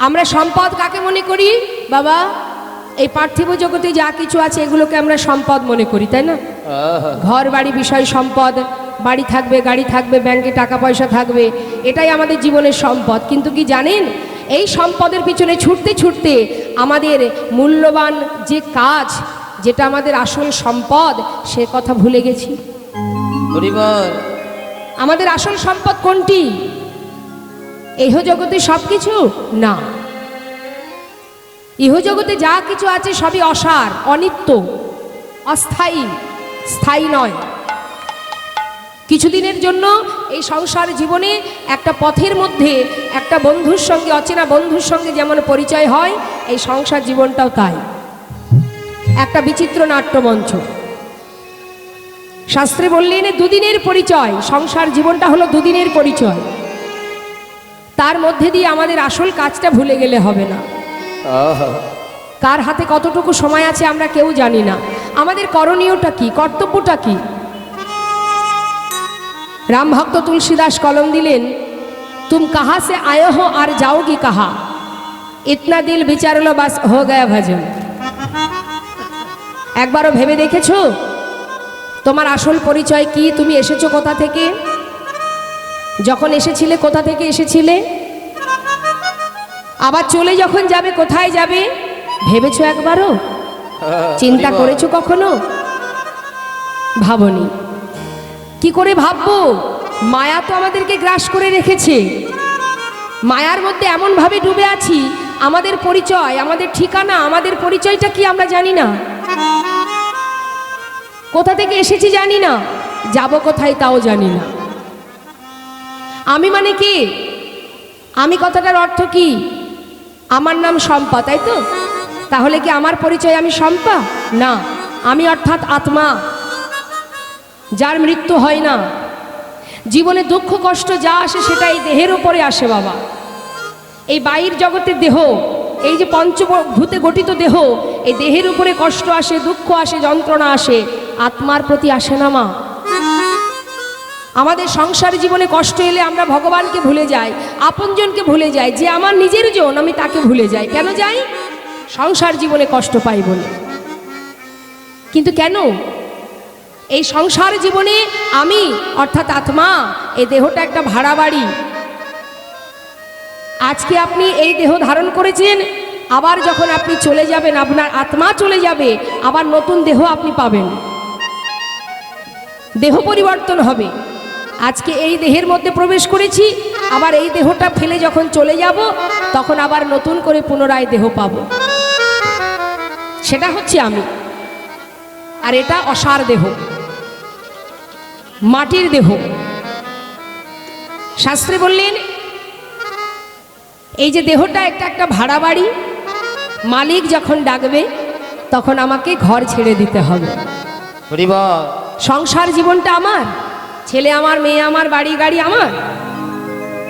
আমরা সম্পদ কাকে মনে করি বাবা? এই পার্থিব জগতে যা কিছু আছে এগুলোকে আমরা সম্পদ মনে করি, তাই না? ঘর বাড়ি বিষয় সম্পদ, বাড়ি থাকবে, গাড়ি থাকবে, ব্যাংকে টাকা পয়সা থাকবে, এটাই আমাদের জীবনের সম্পদ। কিন্তু কি জানেন, এই সম্পদের পিছনে ছুটতে ছুটতে আমাদের মূল্যবান যে কাজ, যেটা আমাদের আসল সম্পদ, সে কথা ভুলে গেছি। আমাদের আসল সম্পদ কোনটি? ইহজগতে সব কিছু না, ইহজগতে যা কিছু আছে সবই অসার, অনিত্য, অস্থায়ী, স্থায়ী নয়। কিছুদিনের জন্য এই সংসার জীবনে একটা পথের মধ্যে একটা বন্ধুর সঙ্গে, অচেনা বন্ধুর সঙ্গে যেমন পরিচয় হয়, এই সংসার জীবনটাও তাই, একটা বিচিত্র নাট্যমঞ্চ। শাস্ত্রে বললেন দুদিনের পরিচয়, সংসার জীবনটা হলো দুদিনের পরিচয়। তার মধ্যে দিয়ে আমাদের আসল কাজটা ভুলে গেলে হবে না। কার হাতে কতটুকু সময় আছে আমরা কেউ জানি না। আমাদের করণীয়টা কি, কর্তব্যটা কি? রাম ভক্ত তুলসীদাস কলম দিলেন, তুম কাহা সে আয়ে হো আর যাওগি কাহা, ইতনা দিল বিচার লো বাস হো গয়া ভজন। একবারও ভেবে দেখেছো তোমার আসল পরিচয় কি? তুমি এসেছো কোথা থেকে? যখন এসেছিলে কোথা থেকে এসেছিলে? আবার চলে যখন যাবে কোথায় যাবে ভেবেছো একবারও? চিন্তা করেছো কখনো? ভাবনি। কি করে ভাববো? মায়া তো আমাদেরকে গ্রাস করে রেখেছে। মায়ার মধ্যে এমন ভাবে ডুবে আছি, আমাদের পরিচয়, আমাদের ঠিকানা, আমাদের পরিচয়টা কি আমরা জানি না। কোথা থেকে এসেছি জানি না, যাব কোথায় তাও জানি না। আমি মানে কি? আমি কথাটার অর্থ কি? আমার নাম শম্পা, তাই তো? তাহলে কি আমার পরিচয় আমি শম্পা? না, আমি অর্থাৎ আত্মা, যার মৃত্যু হয় না। জীবনে দুঃখ কষ্ট যা আসে সেটা এই দেহের উপরে আসে বাবা। এই বাহির জগতের দেহ, এই যে পঞ্চভূতে গঠিত দেহ, এই দেহের উপরে কষ্ট আসে, দুঃখ আসে, যন্ত্রণা আসে, আত্মার প্রতি আসে না মা। আমাদের সংসার জীবনে কষ্ট এলে আমরা ভগবানকে ভুলে যাই, আপনজনকে ভুলে যাই। যে আমার নিজের জন, আমি তাকে ভুলে যাই। কেন যাই? সংসার জীবনে কষ্ট পাই বলে। কিন্তু কেন? এই সংসার জীবনে আমি অর্থাৎ আত্মা, এই দেহটা একটা ভাড়া বাড়ি। আজকে আপনি এই দেহ ধারণ করেছেন, আবার যখন আপনি চলে যাবেন, আপনার আত্মা চলে যাবে, আবার নতুন দেহ আপনি পাবেন। দেহ পরিবর্তন হবে। আজকে এই দেহের মধ্যে প্রবেশ করেছি, আবার এই দেহটা ফেলে যখন চলে যাব, তখন আবার নতুন করে পুনরায় দেহ পাব। সেটা হচ্ছে আমি। আর এটা অসার দেহ, মাটির দেহ। শাস্ত্রে বললেন এই যে দেহটা একটা ভাড়া বাড়ি, মালিক যখন ডাকবে তখন আমাকে ঘর ছেড়ে দিতে হবে। সংসার জীবনটা আমার, ছেলে আমার, মেয়ে আমার, বাড়ি গাড়ি আমার।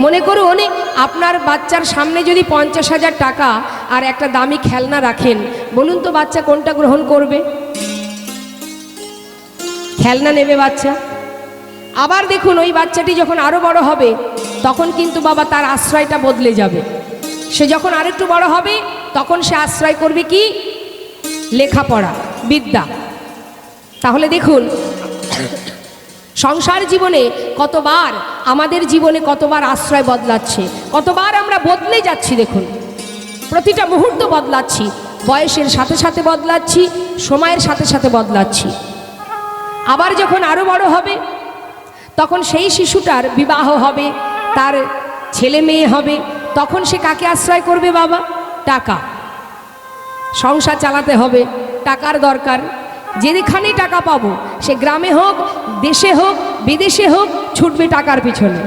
মনে করুন আপনার বাচ্চার সামনে যদি 50,000 টাকা আর একটা দামি খেলনা রাখেন, বলুন তো বাচ্চা কোনটা গ্রহণ করবে? খেলনা নেবে বাচ্চা। আবার দেখুন ওই বাচ্চাটি যখন আরো বড় হবে, তখন কিন্তু বাবা তার আশ্রয়টা বদলে যাবে। সে যখন আরেকটু বড় হবে, তখন সে আশ্রয় করবে কি? লেখাপড়া, বিদ্যা। তাহলে দেখুন সংসার জীবনে কতবার, আমাদের জীবনে কতবার আশ্রয় বদলাচ্ছে, কতবার আমরা বদলে যাচ্ছি। দেখুন প্রতিটা মুহূর্ত বদলাচ্ছি, বয়সের সাথে সাথে বদলাচ্ছি, সময়ের সাথে সাথে বদলাচ্ছি। আবার যখন আরো বড় হবে, তখন সেই শিশুটার বিবাহ হবে, তার ছেলে মেয়ে হবে, তখন সে কাকে আশ্রয় করবে বাবা? টাকা। সংসার চালাতে হবে, টাকার দরকার। যেখানে টাকা পাবো, সে গ্রামে হোক, দেশে হোক, বিদেশে হোক, ছুটবে টাকার পিছনে।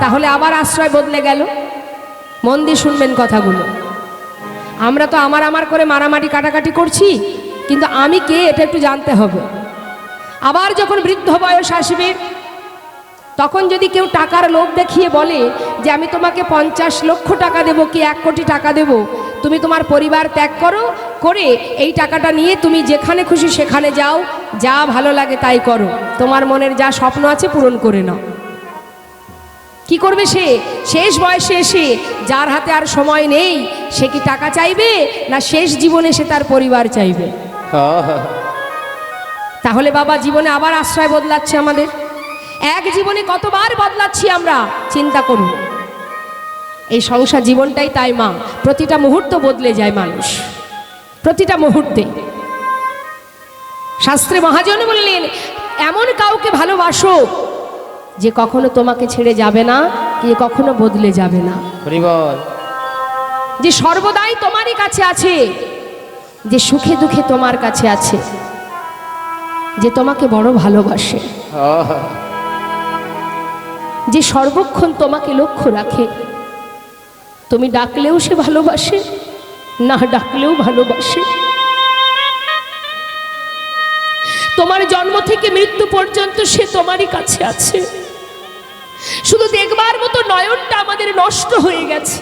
তাহলে আবার আশ্রয় বদলে গেল। মন দিয়ে শুনবেন কথাগুলো। আমরা তো আমার করে মারামারি কাটাকাটি করছি, কিন্তু আমি কে এটা একটু জানতে হবে। আবার যখন বৃদ্ধ বয়স আসবে, তখন যদি কেউ টাকার লোভ দেখিয়ে বলে যে আমি তোমাকে 50 লক্ষ টাকা দেবো কি 1 কোটি টাকা দেব, তুমি তোমার পরিবার ত্যাগ করো, করে এই টাকাটা নিয়ে তুমি যেখানে খুশি সেখানে যাও, যা ভালো লাগে তাই করো, তোমার মনের যা স্বপ্ন আছে পূরণ করে নাও। কি করবে সে? শেষ বয়সে এসে যার হাতে আর সময় নেই, সে কি টাকা চাইবে, না শেষ জীবনে সে তার পরিবার চাইবে? তাহলে বাবা, জীবনে আবার আশ্রয় বদলাচ্ছে আমাদের। এক জীবনে কতবার বদলাচ্ছি আমরা, চিন্তা করুন। এই সংসার জীবনটাই তাই মা, প্রতিটা মুহূর্ত বদলে যায় মানুষ, প্রতিটা মুহূর্তে। শাস্ত্রে মহাজন বললেন, এমন কাউকে ভালোবাসো যে কখনো তোমাকে ছেড়ে যাবে না, যে কখনো বদলে যাবে না, যে সর্বদাই তোমারই কাছে আছে, যে সুখে দুঃখে তোমার কাছে আছে, যে তোমাকে বড় ভালোবাসে, যে সর্বক্ষণ তোমাকে লক্ষ্য রাখে। তুমি ডাকলেও সে ভালোবাসে, না ডাকলেও ভালোবাসে। তোমার জন্ম থেকে মৃত্যু পর্যন্ত সে তোমারই কাছে আছে। শুধু দেখবার মতো নয়নটা আমাদের নষ্ট হয়ে গেছে,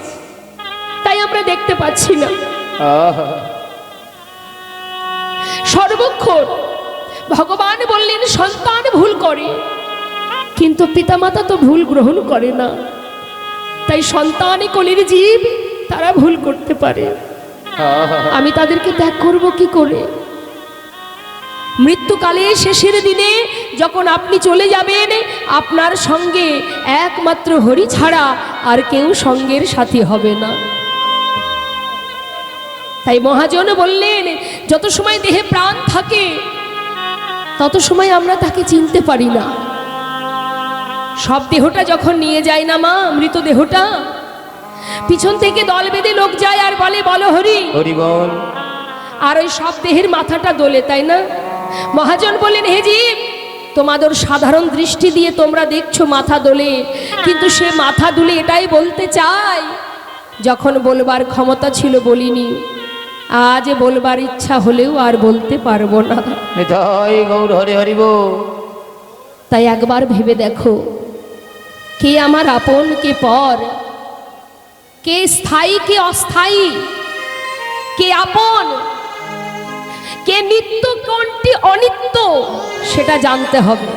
তাই আমরা দেখতে পাচ্ছি না। সর্বক্ষণ ভগবান বললেন, সন্তান ভুল করে, কিন্তু পিতামাতা তো ভুল গ্রহণ করে না। তাই সন্তানই কোলের জীব, তারা ভুল করতে পারে, আমি তাদেরকে ত্যাগ করব কি করে? মৃত্যুকালে শেষের দিনে যখন আপনি চলে যাবেন, আপনার সঙ্গে একমাত্র হরি ছাড়া আর কেউ সঙ্গের সাথী হবে না। তাই মহাজন বললেন, যত সময় দেহে প্রাণ থাকে তত সময় আমরা তাকে চিনতে পারি না। সব দেহটা যখন নিয়ে যায় না মা, মৃত দেহটা, পিছন থেকে দল বেঁধে লোক যায় আর বলে, বলো হরি হরি বল, আর ওই সব দেহের মাথাটা দোলে, তাই না? মহাজন বললেন, হে জীব, তোমাদের সাধারণ দৃষ্টি দিয়ে তোমরা দেখছো মাথা দোলে, কিন্তু সে মাথা দুলে এটাই বলতে চাই, যখন বলবার ক্ষমতা ছিল বলিনি, আজ বলবার ইচ্ছা হলেও আর বলতে পারবো না। তাই একবার ভেবে দেখো, কে আমার আপন, কে পর, কে স্থায়ী, কে অস্থায়ী, কে আপন, কে নিত্য, কোনটি অনিত্য, সেটা জানতে হবে।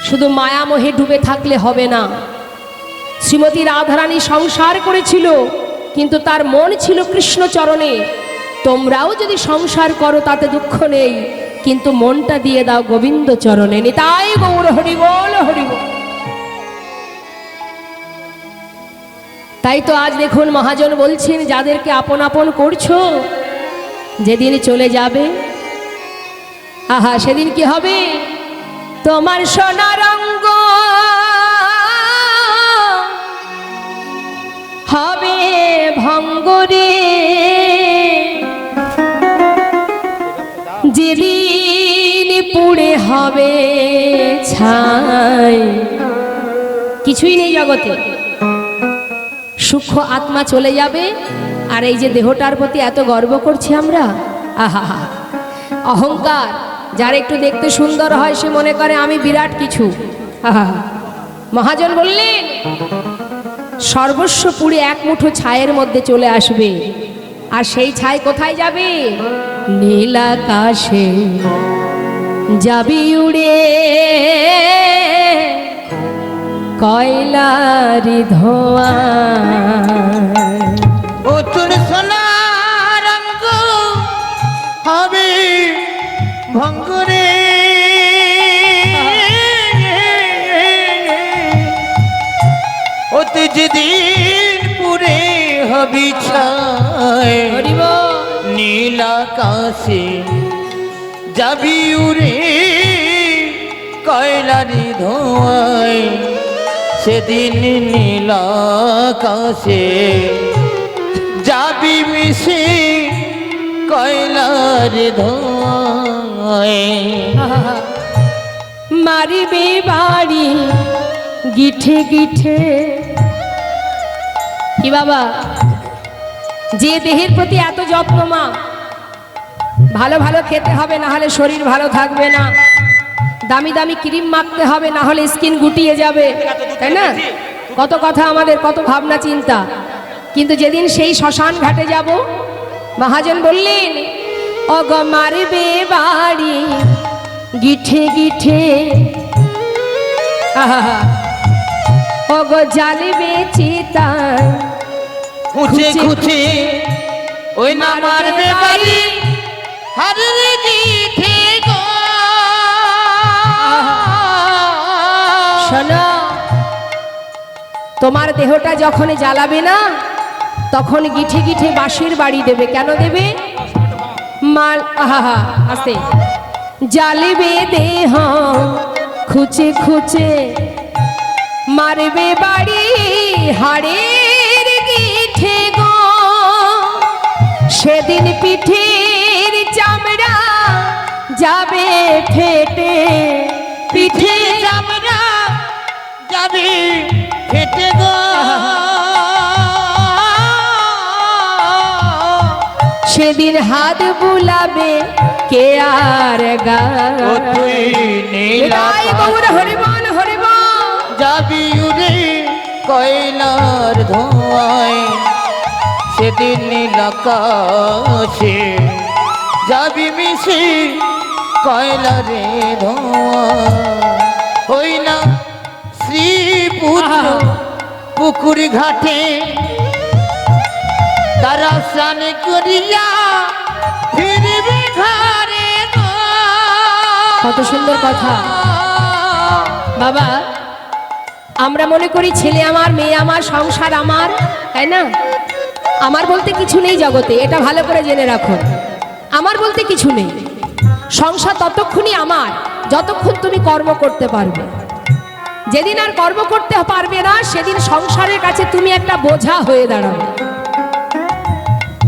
শুধু মায়ামোহে ডুবে থাকলে হবে না। শ্রীমতী রাধারানী সংসার করেছিল, কিন্তু তার মন ছিল কৃষ্ণচরণে। তোমরাও যদি সংসার করো তাতে দুঃখ নেই, কিন্তু মনটা দিয়ে দাও গোবিন্দ চরণে। নিতাই গৌর হরি বল, হরি বল। তাই তো আজ দেখুন মহাজন বলছেন, যাদেরকে আপন আপন করছো, যেদিন চলে যাবে, আহা, সেদিন কি হবে? তোমার সোনার অঙ্গ হবে ভঙ্গরে, যেদিন পুড়ে হবে ছাই। কিছুই নেই জগতে, সূক্ষ্ম আত্মা চলে যাবে, আর এই যে দেহটার প্রতি এত গর্ব করছি আমরা, আহা, অহংকার। যার একটু দেখতে সুন্দর হয় সে মনে করে আমি বিরাট কিছু। আহা, মহাজন বললেন, সর্বস্ব পুড়ে এক মুঠো ছায়ের মধ্যে চলে আসবে, আর সেই ছাই কোথায় যাবে? নীল আকাশে যাবি উড়ে, কয়লারি ধোঁয়া। ও তোর সোনার অঙ্গ হবে ভঙ্গরে, ও তুই যেদিন পুরে হবি ছাই, নীল আকাশে যাবি উড়ে, কয়লারি ধোঁয়ায়। সেদিন নীল আকাশে যাবি মিশে, কয়লার ধোঁয়ায়। মারিবে বাড়ি গিঠে গিঠে। কি বাবা, যে দেহের প্রতি এত যত্ন মা, ভালো ভালো খেতে হবে, না হলে শরীর ভালো থাকবে না। দামি দামি ক্রিম মাখতে হবে, না হলে স্কিন গুটিয়ে যাবে, তাই না? কত কথা আমাদের, কত ভাবনা চিন্তা। কিন্তু যেদিন সেই শ্মশান ঘাটে যাব, মহাজন বললেন, অগ মারবে বাড়ি গিঠে গিঠে, আহা, ও গো জ্বালিবে চিতায় খুঁচে খুঁচে ওই না মারবে বাড়ি হারিয়ে দিতে গো। শোনো, তোমার দেহটা যখন জ্বালাবে না তখন গিঠে গিঠে বাঁশির বাড়ি দেবে। কেন দেবে? মাল আহা আস্তে জ্বালিবে দেহ খুঁচে খুঁচে মারবে বাড়ি হাড়ের গিঠে গো। সেদিন পিঠের চামড়া যাবে ফেটে, পিঠে চামড়া যাবে ফেটে গো। সেদিন হাত বুলাবে কে আর গা। ও তুই নীল হরিবন হরিবন যাবি উড়ে কয়লার ধোঁয়ায় সেদিন নীল আকাশে যাবি মিশে কয়লারে ধোঁয়া। হই না শ্রীপুত্র পুকুর ঘাটে তারা স্নান করিয়া ফিরবে ঘরে গো। কত সুন্দর কথা বাবা। আমরা মনে করি ছেলে আমার, মেয়ে আমার, সংসার আমার, তাই না? আমার বলতে কিছু নেই জগতে, এটা ভালো করে জেনে রাখুন। আমার বলতে কিছু নেই। সংসার ততক্ষণই আমার যতক্ষণ তুমি কর্ম করতে পারবে। যেদিন আর কর্ম করতে পারবে না সেদিন সংসারের কাছে তুমি একটা বোঝা হয়ে দাঁড়াবে।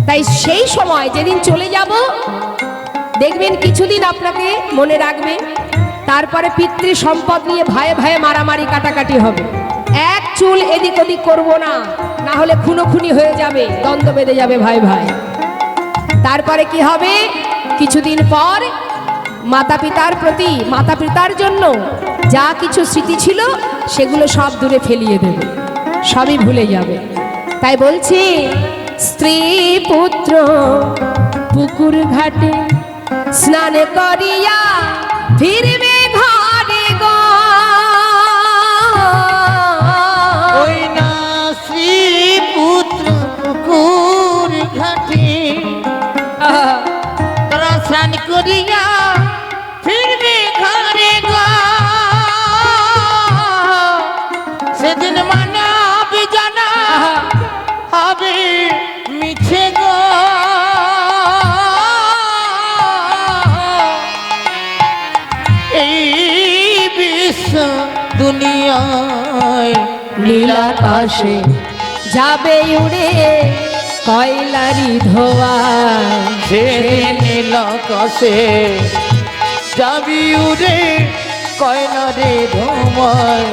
তাই সেই সময় যেদিন চলে যাব দেখবেন কিছুদিন আপনাকে মনে রাখবে, তারপরে পিতৃ সম্পদ নিয়ে ভাইয়ে ভাইয়ে মারামারি কাটাকাটি হবে। এক চুল এদিক ওদিক করবো না, না হলে খুনোখুনি হয়ে যাবে, দ্বন্দ্ব বেঁধে যাবে ভাই ভাই। তারপরে কি হবে? কিছুদিন পর মাতা পিতার প্রতি, মাতা পিতার জন্য যা কিছু স্মৃতি ছিল সেগুলো সব দূরে ফেলিয়ে দেবে, সবই ভুলে যাবে। তাই বলছি স্ত্রী পুত্র পুকুর ঘাটে স্নান করিয়া ফিরবে ঘরে গো। ওই না শ্রীপুত্র পুকুর ঘাটে তারা স্নান করিয়া ফিরবে ঘরে গো। সেদিন মানব জানা হবে মিছে গো। এই বিশ্ব দুনিয়ায় নীল আকাশে যাবে উড়ে কয়লারি ধোয়ায়। সে নীল আকাশে যাবি উড়ে কয়লারে ধোঁয়ায়।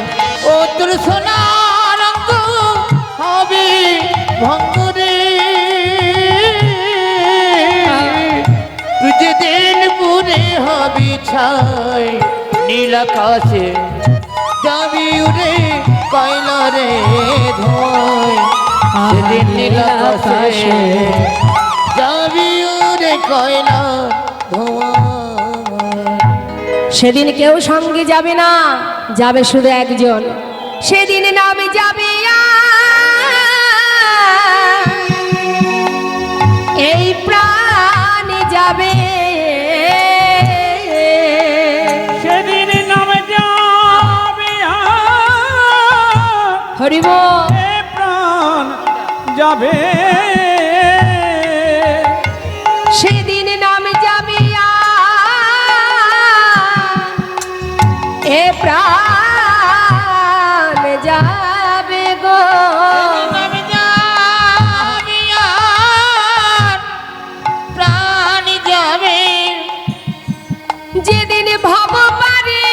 ও তোর সোনার অঙ্গ হবে ভঙ্গরে। তুই যেদিন পুরে হবি ছাই নীল আকাশে যাবি উড়ে কয়লারে ধোঁয়ায়। সেদিন নীল আকাশে যাবি উড়ে কয়লার ধোঁয়ায়। সেদিন কেউ সঙ্গে যাবে না, যাবে শুধু একজন। সেদিন নামে যাবে এই প্রাণ যাবে। সেদিন নামে যাবে হরিব এ প্রাণ যাবে। সেদিন নামে যাবে এ প্রাণ যাবে গো। আমি যাবি আর প্রাণ যাবে। যেদিন ভব পারে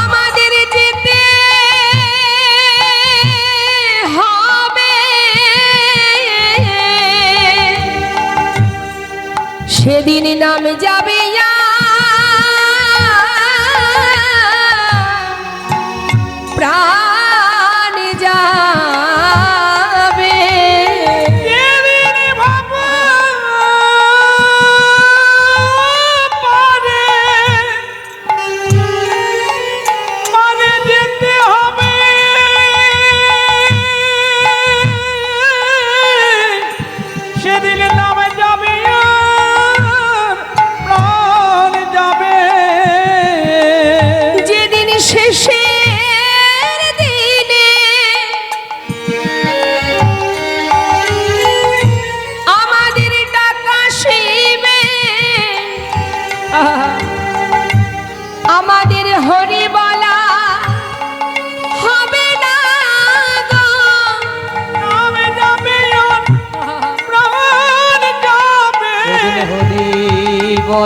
আমাদের যেতে হবে, সেদিন নাম যাবে প্রাণ যাবে। যেদিন ভাব পারে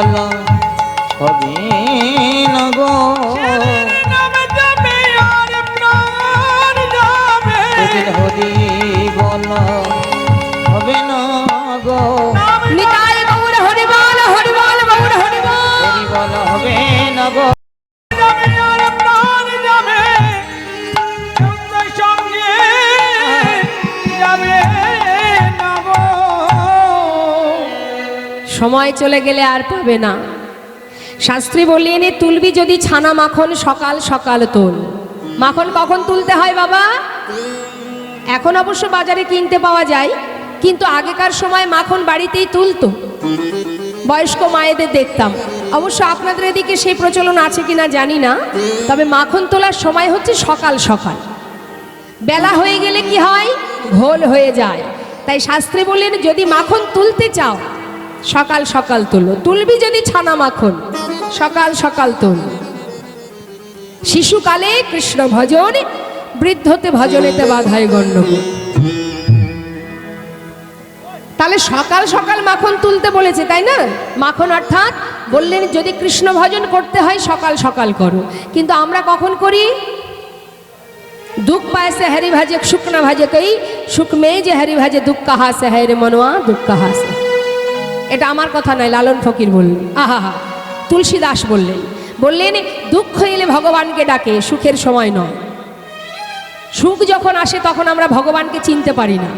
বলো হবে না গো নামে যাবে আর প্রাণ যাবে সেদিন হরি বলো হবে না গো নিতাই গৌর হরি বল গৌর হরি বল। হরি বলো হবে না গো যাবে আর প্রাণ যাবে সঙ্গে সঙ্গে যাবে না গো সময় চলে গেলে আর পাবে না। শাস্ত্রী বললেন তুলবি যদি ছানা মাখন সকাল সকাল তোল। মাখন কখন তুলতে হয় বাবা? এখন অবশ্য বাজারে কিনতে পাওয়া যায়, কিন্তু আগেকার সময় মাখন বাড়িতেই তুলতো। বয়স্ক মায়েদের দেখতাম। অবশ্য আপনাদের এদিকে সেই প্রচলন আছে কিনা জানি না, তবে মাখন তোলার সময় হচ্ছে সকাল সকাল। বেলা হয়ে গেলে কি হয়? ঘোল হয়ে যায়। তাই শাস্ত্রী বললেন যদি মাখন তুলতে চাও সকাল সকাল তোলো। তুলবি যদি ছানা মাখন সকাল সকাল তোল। শিশুকালে কৃষ্ণ ভজন, বৃদ্ধতে ভজনেতে বাধায় গণ্ডগোল। তাহলে সকাল সকাল মাখন তুলতে বলেছে, তাই না? মাখন অর্থাৎ বললেন যদি কৃষ্ণ ভজন করতে হয় সকাল সকাল করো। কিন্তু আমরা কখন করি? दुख पाए से हरि भजे सुख न भजे कई सुख में जे हरि भजे दुख कहा से है रे मनवा दुख कहा से। এটা আমার কথা নয়, লালন ফকির বললেন। আহা হা, তুলসী দাস বললেন দুঃখ এলে ভগবানকে ডাকে, সুখের সময় নয়। সুখ যখন আসে তখন আমরা ভগবানকে চিনতে পারি না।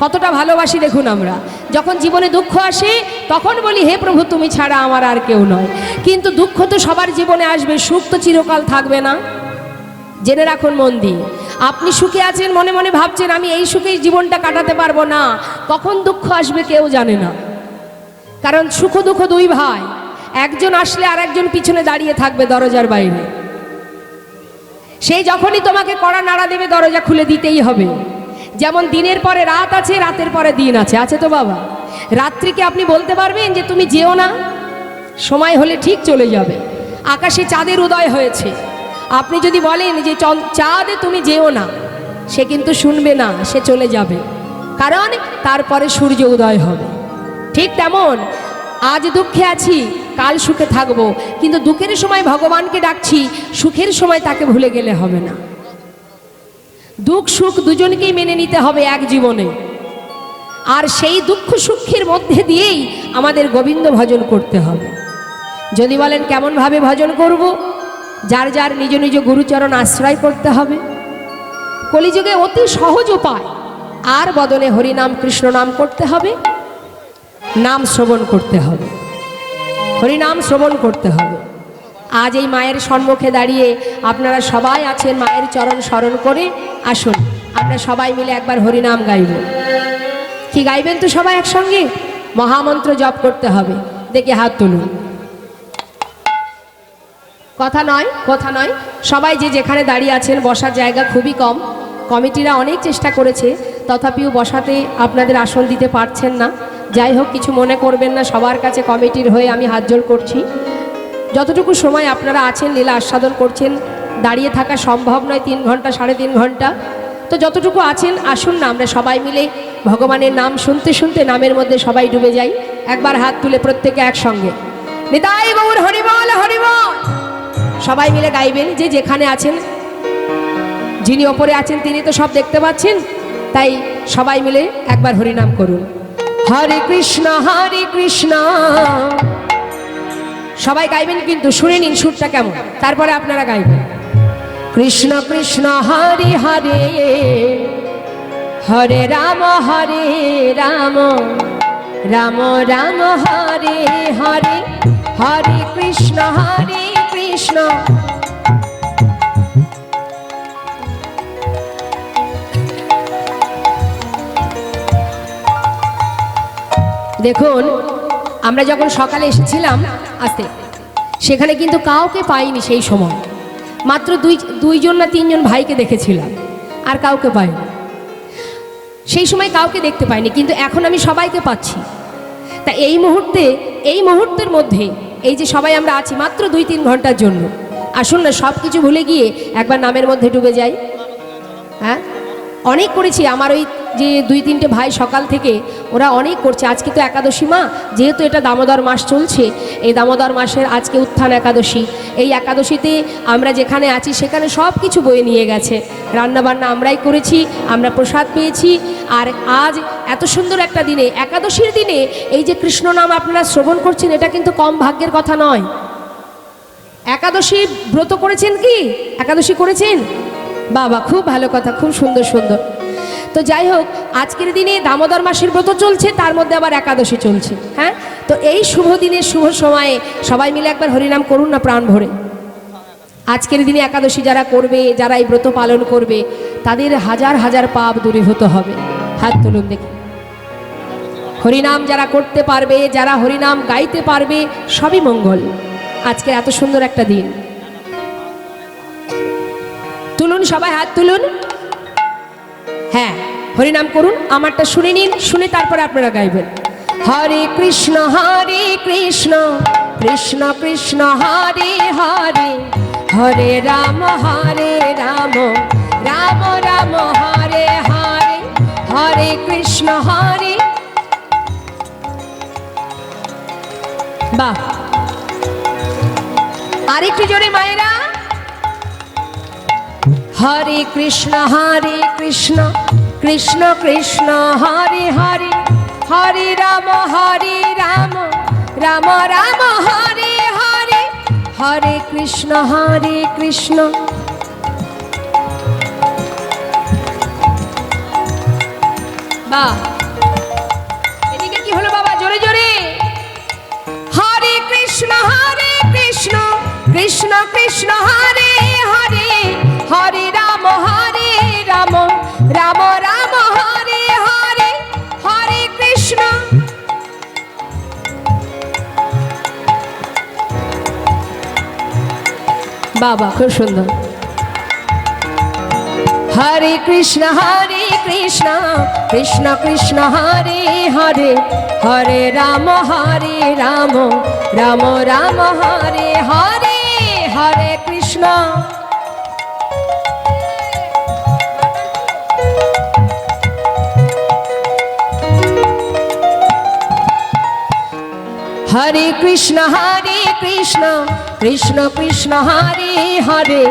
কতটা ভালোবাসি দেখুন আমরা। যখন জীবনে দুঃখ আসে তখন বলি হে প্রভু তুমি ছাড়া আমার আর কেউ নয়। কিন্তু দুঃখ তো সবার জীবনে আসবে, সুখ তো চিরকাল থাকবে না। জেনে রাখুন মন দিয়ে, আপনি সুখে আছেন, মনে মনে ভাবছেন আমি এই সুখেই জীবনটা কাটাতে পারবো না, কখন দুঃখ আসবে কেউ জানে না। কারণ সুখ দুঃখ দুই ভাই, একজন আসলে আর একজন পিছনে দাঁড়িয়ে থাকবে দরজার বাইরে। সেই যখনই তোমাকে কড়া নাড়া দেবে দরজা খুলে দিতেই হবে। যেমন দিনের পরে রাত আছে, রাতের পরে দিন আছে, আছে তো বাবা? রাত্রিকে আপনি বলতে পারবেন যে তুমি যেও না, সময় হলে ঠিক চলে যাবে। আকাশে চাঁদের উদয় হয়েছে, আপনি যদি বলেন যে চাঁদে তুমি যেও না, সে কিন্তু শুনবে না, সে চলে যাবে। কারণ তারপরে সূর্য উদয় হবে। ঠিক তেমন আজ দুঃখে আছি, কাল সুখে থাকবো, কিন্তু দুঃখের সময় ভগবানকে ডাকছি, সুখের সময় তাকে ভুলে গেলে হবে না। দুঃখ সুখ দুজনকেই মেনে নিতে হবে এক জীবনে। আর সেই দুঃখ সুখের মধ্যে দিয়েই আমাদের গোবিন্দ ভজন করতে হবে। যদি বলেন কেমনভাবে ভজন করব, যার যার নিজ নিজ গুরুচরণ আশ্রয় করতে হবে। কলিযুগে অতি সহজ উপায়, আর বদনে হরিনাম কৃষ্ণ নাম করতে হবে, নাম শ্রবণ করতে হবে, হরিনাম শ্রবণ করতে হবে। আজ এই মায়ের সম্মুখে দাঁড়িয়ে আপনারা সবাই আছেন, মায়ের চরণ স্মরণ করে আসুন আমরা সবাই মিলে একবার হরিনাম গাইব। কি গাইবেন তো সবাই একসঙ্গে? মহামন্ত্র জপ করতে হবে। দেখে হাত তুলুন। কথা নয়, সবাই যে যেখানে দাঁড়িয়ে আছেন, বসার জায়গা খুবই কম। কমিটিরা অনেক চেষ্টা করেছে, তথাপিও বসাতে আপনাদের আসন দিতে পারছেন না। যাই হোক, কিছু মনে করবেন না, সবার কাছে কমিটির হয়ে আমি হাত জোড় করছি। যতটুকু সময় আপনারা আছেন লীলা আস্বাদন করছেন, দাঁড়িয়ে থাকা সম্ভব নয় 3 ঘন্টা 3.5 ঘন্টা, তো যতটুকু আছেন আসুন না আমরা সবাই মিলে ভগবানের নাম শুনতে শুনতে নামের মধ্যে সবাই ডুবে যাই। একবার হাত তুলে প্রত্যেকে একসঙ্গে নিতাই গৌর হরিবল হরিবল সবাই মিলে গাইবেন। যে যেখানে আছেন, যিনি ওপরে আছেন তিনি তো সব দেখতে পাচ্ছেন, তাই সবাই মিলে একবার হরিনাম করুন। হরে কৃষ্ণ সবাই গাইবেন, কিন্তু শুনে নিন সুরটা কেমন, তারপরে আপনারা গাইবেন। কৃষ্ণ কৃষ্ণ হরে হরে হরে রাম রাম রাম হরে হরে হরে কৃষ্ণ কৃষ্ণ। দেখুন, আমরা যখন সকালে এসেছিলাম আসতে, সেখানে কিন্তু কাউকে পাইনি। সেই সময় মাত্র দুইজন না 3জন ভাইকে দেখেছিলাম, আর কাউকে পাইনি। সেই সময় কাউকে দেখতে পাইনি, কিন্তু এখন আমি সবাইকে পাচ্ছি। তা এই মুহূর্তের মধ্যে এই যে সবাই আমরা আছি মাত্র 2-3 ঘন্টার জন্য, আসুন না সব কিছু ভুলে গিয়ে একবার নামের মধ্যে ডুবে যাই। হ্যাঁ, অনেক করেছি, আমার ওই যে 2-3টে ভাই সকাল থেকে ওরা অনেক করছে। আজকে তো একাদশী মা, যেহেতু এটা দামোদর মাস চলছে, এই দামোদর মাসের আজকে উত্থান একাদশী। এই একাদশীতে আমরা যেখানে আছি সেখানে সব কিছু বয়ে নিয়ে গেছে, রান্নাবান্না আমরাই করেছি, আমরা প্রসাদ পেয়েছি। আর আজ এত সুন্দর একটা দিনে, একাদশীর দিনে এই যে কৃষ্ণ নাম আপনারা শ্রবণ করছেন, এটা কিন্তু কম ভাগ্যের কথা নয়। একাদশী ব্রত করেছেন কি? একাদশী করেছেন? বাবা, খুব ভালো কথা, খুব সুন্দর সুন্দর। তো যাই হোক, আজকের দিনে দামোদর মাসের ব্রত চলছে, তার মধ্যে আবার একাদশী চলছে। হ্যাঁ, তো এই শুভ দিনে শুভ সময়ে সবাই মিলে একবার হরিনাম করুন না প্রাণ ভরে। আজকের দিনে একাদশী যারা করবে, যারা এই ব্রত পালন করবে, তাদের হাজার হাজার পাপ দূরীভূত হবে। হাত তুলুন দেখি। হরিনাম যারা করতে পারবে, যারা হরিনাম গাইতে পারবে, সবই মঙ্গল। আজকে এত সুন্দর একটা দিন। তুলুন সবাই, হাত তুলুন। হ্যাঁ, হরিনাম করুন। আমারটা শুনে নিন, শুনে তারপরে আপনারা গাইবেন। হরে কৃষ্ণ কৃষ্ণ কৃষ্ণ হরে হরে, হরে রাম রাম রাম হরে হরে, হরে কৃষ্ণ হরে। বাহ, আরেকটু জোরে মায়েরা। হরে কৃষ্ণ কৃষ্ণ কৃষ্ণ হরে হরে, হরে রাম রাম রাম হরে হরে, হরে কৃষ্ণ কৃষ্ণ। বাহ, এদিকে কি হলো বাবা? জোরে জোরে। হরে কৃষ্ণ কৃষ্ণ কৃষ্ণ হরে হরে, হরে রাম রাম রাম হরে হরে, হরে কৃষ্ণ। বাবা, খুব সুন্দর। হরে কৃষ্ণ কৃষ্ণ কৃষ্ণ হরে হরে, হরে রাম রাম রাম হরে হরে, হরে কৃষ্ণ। হরে কৃষ্ণ কৃষ্ণ কৃষ্ণ হরে হরে,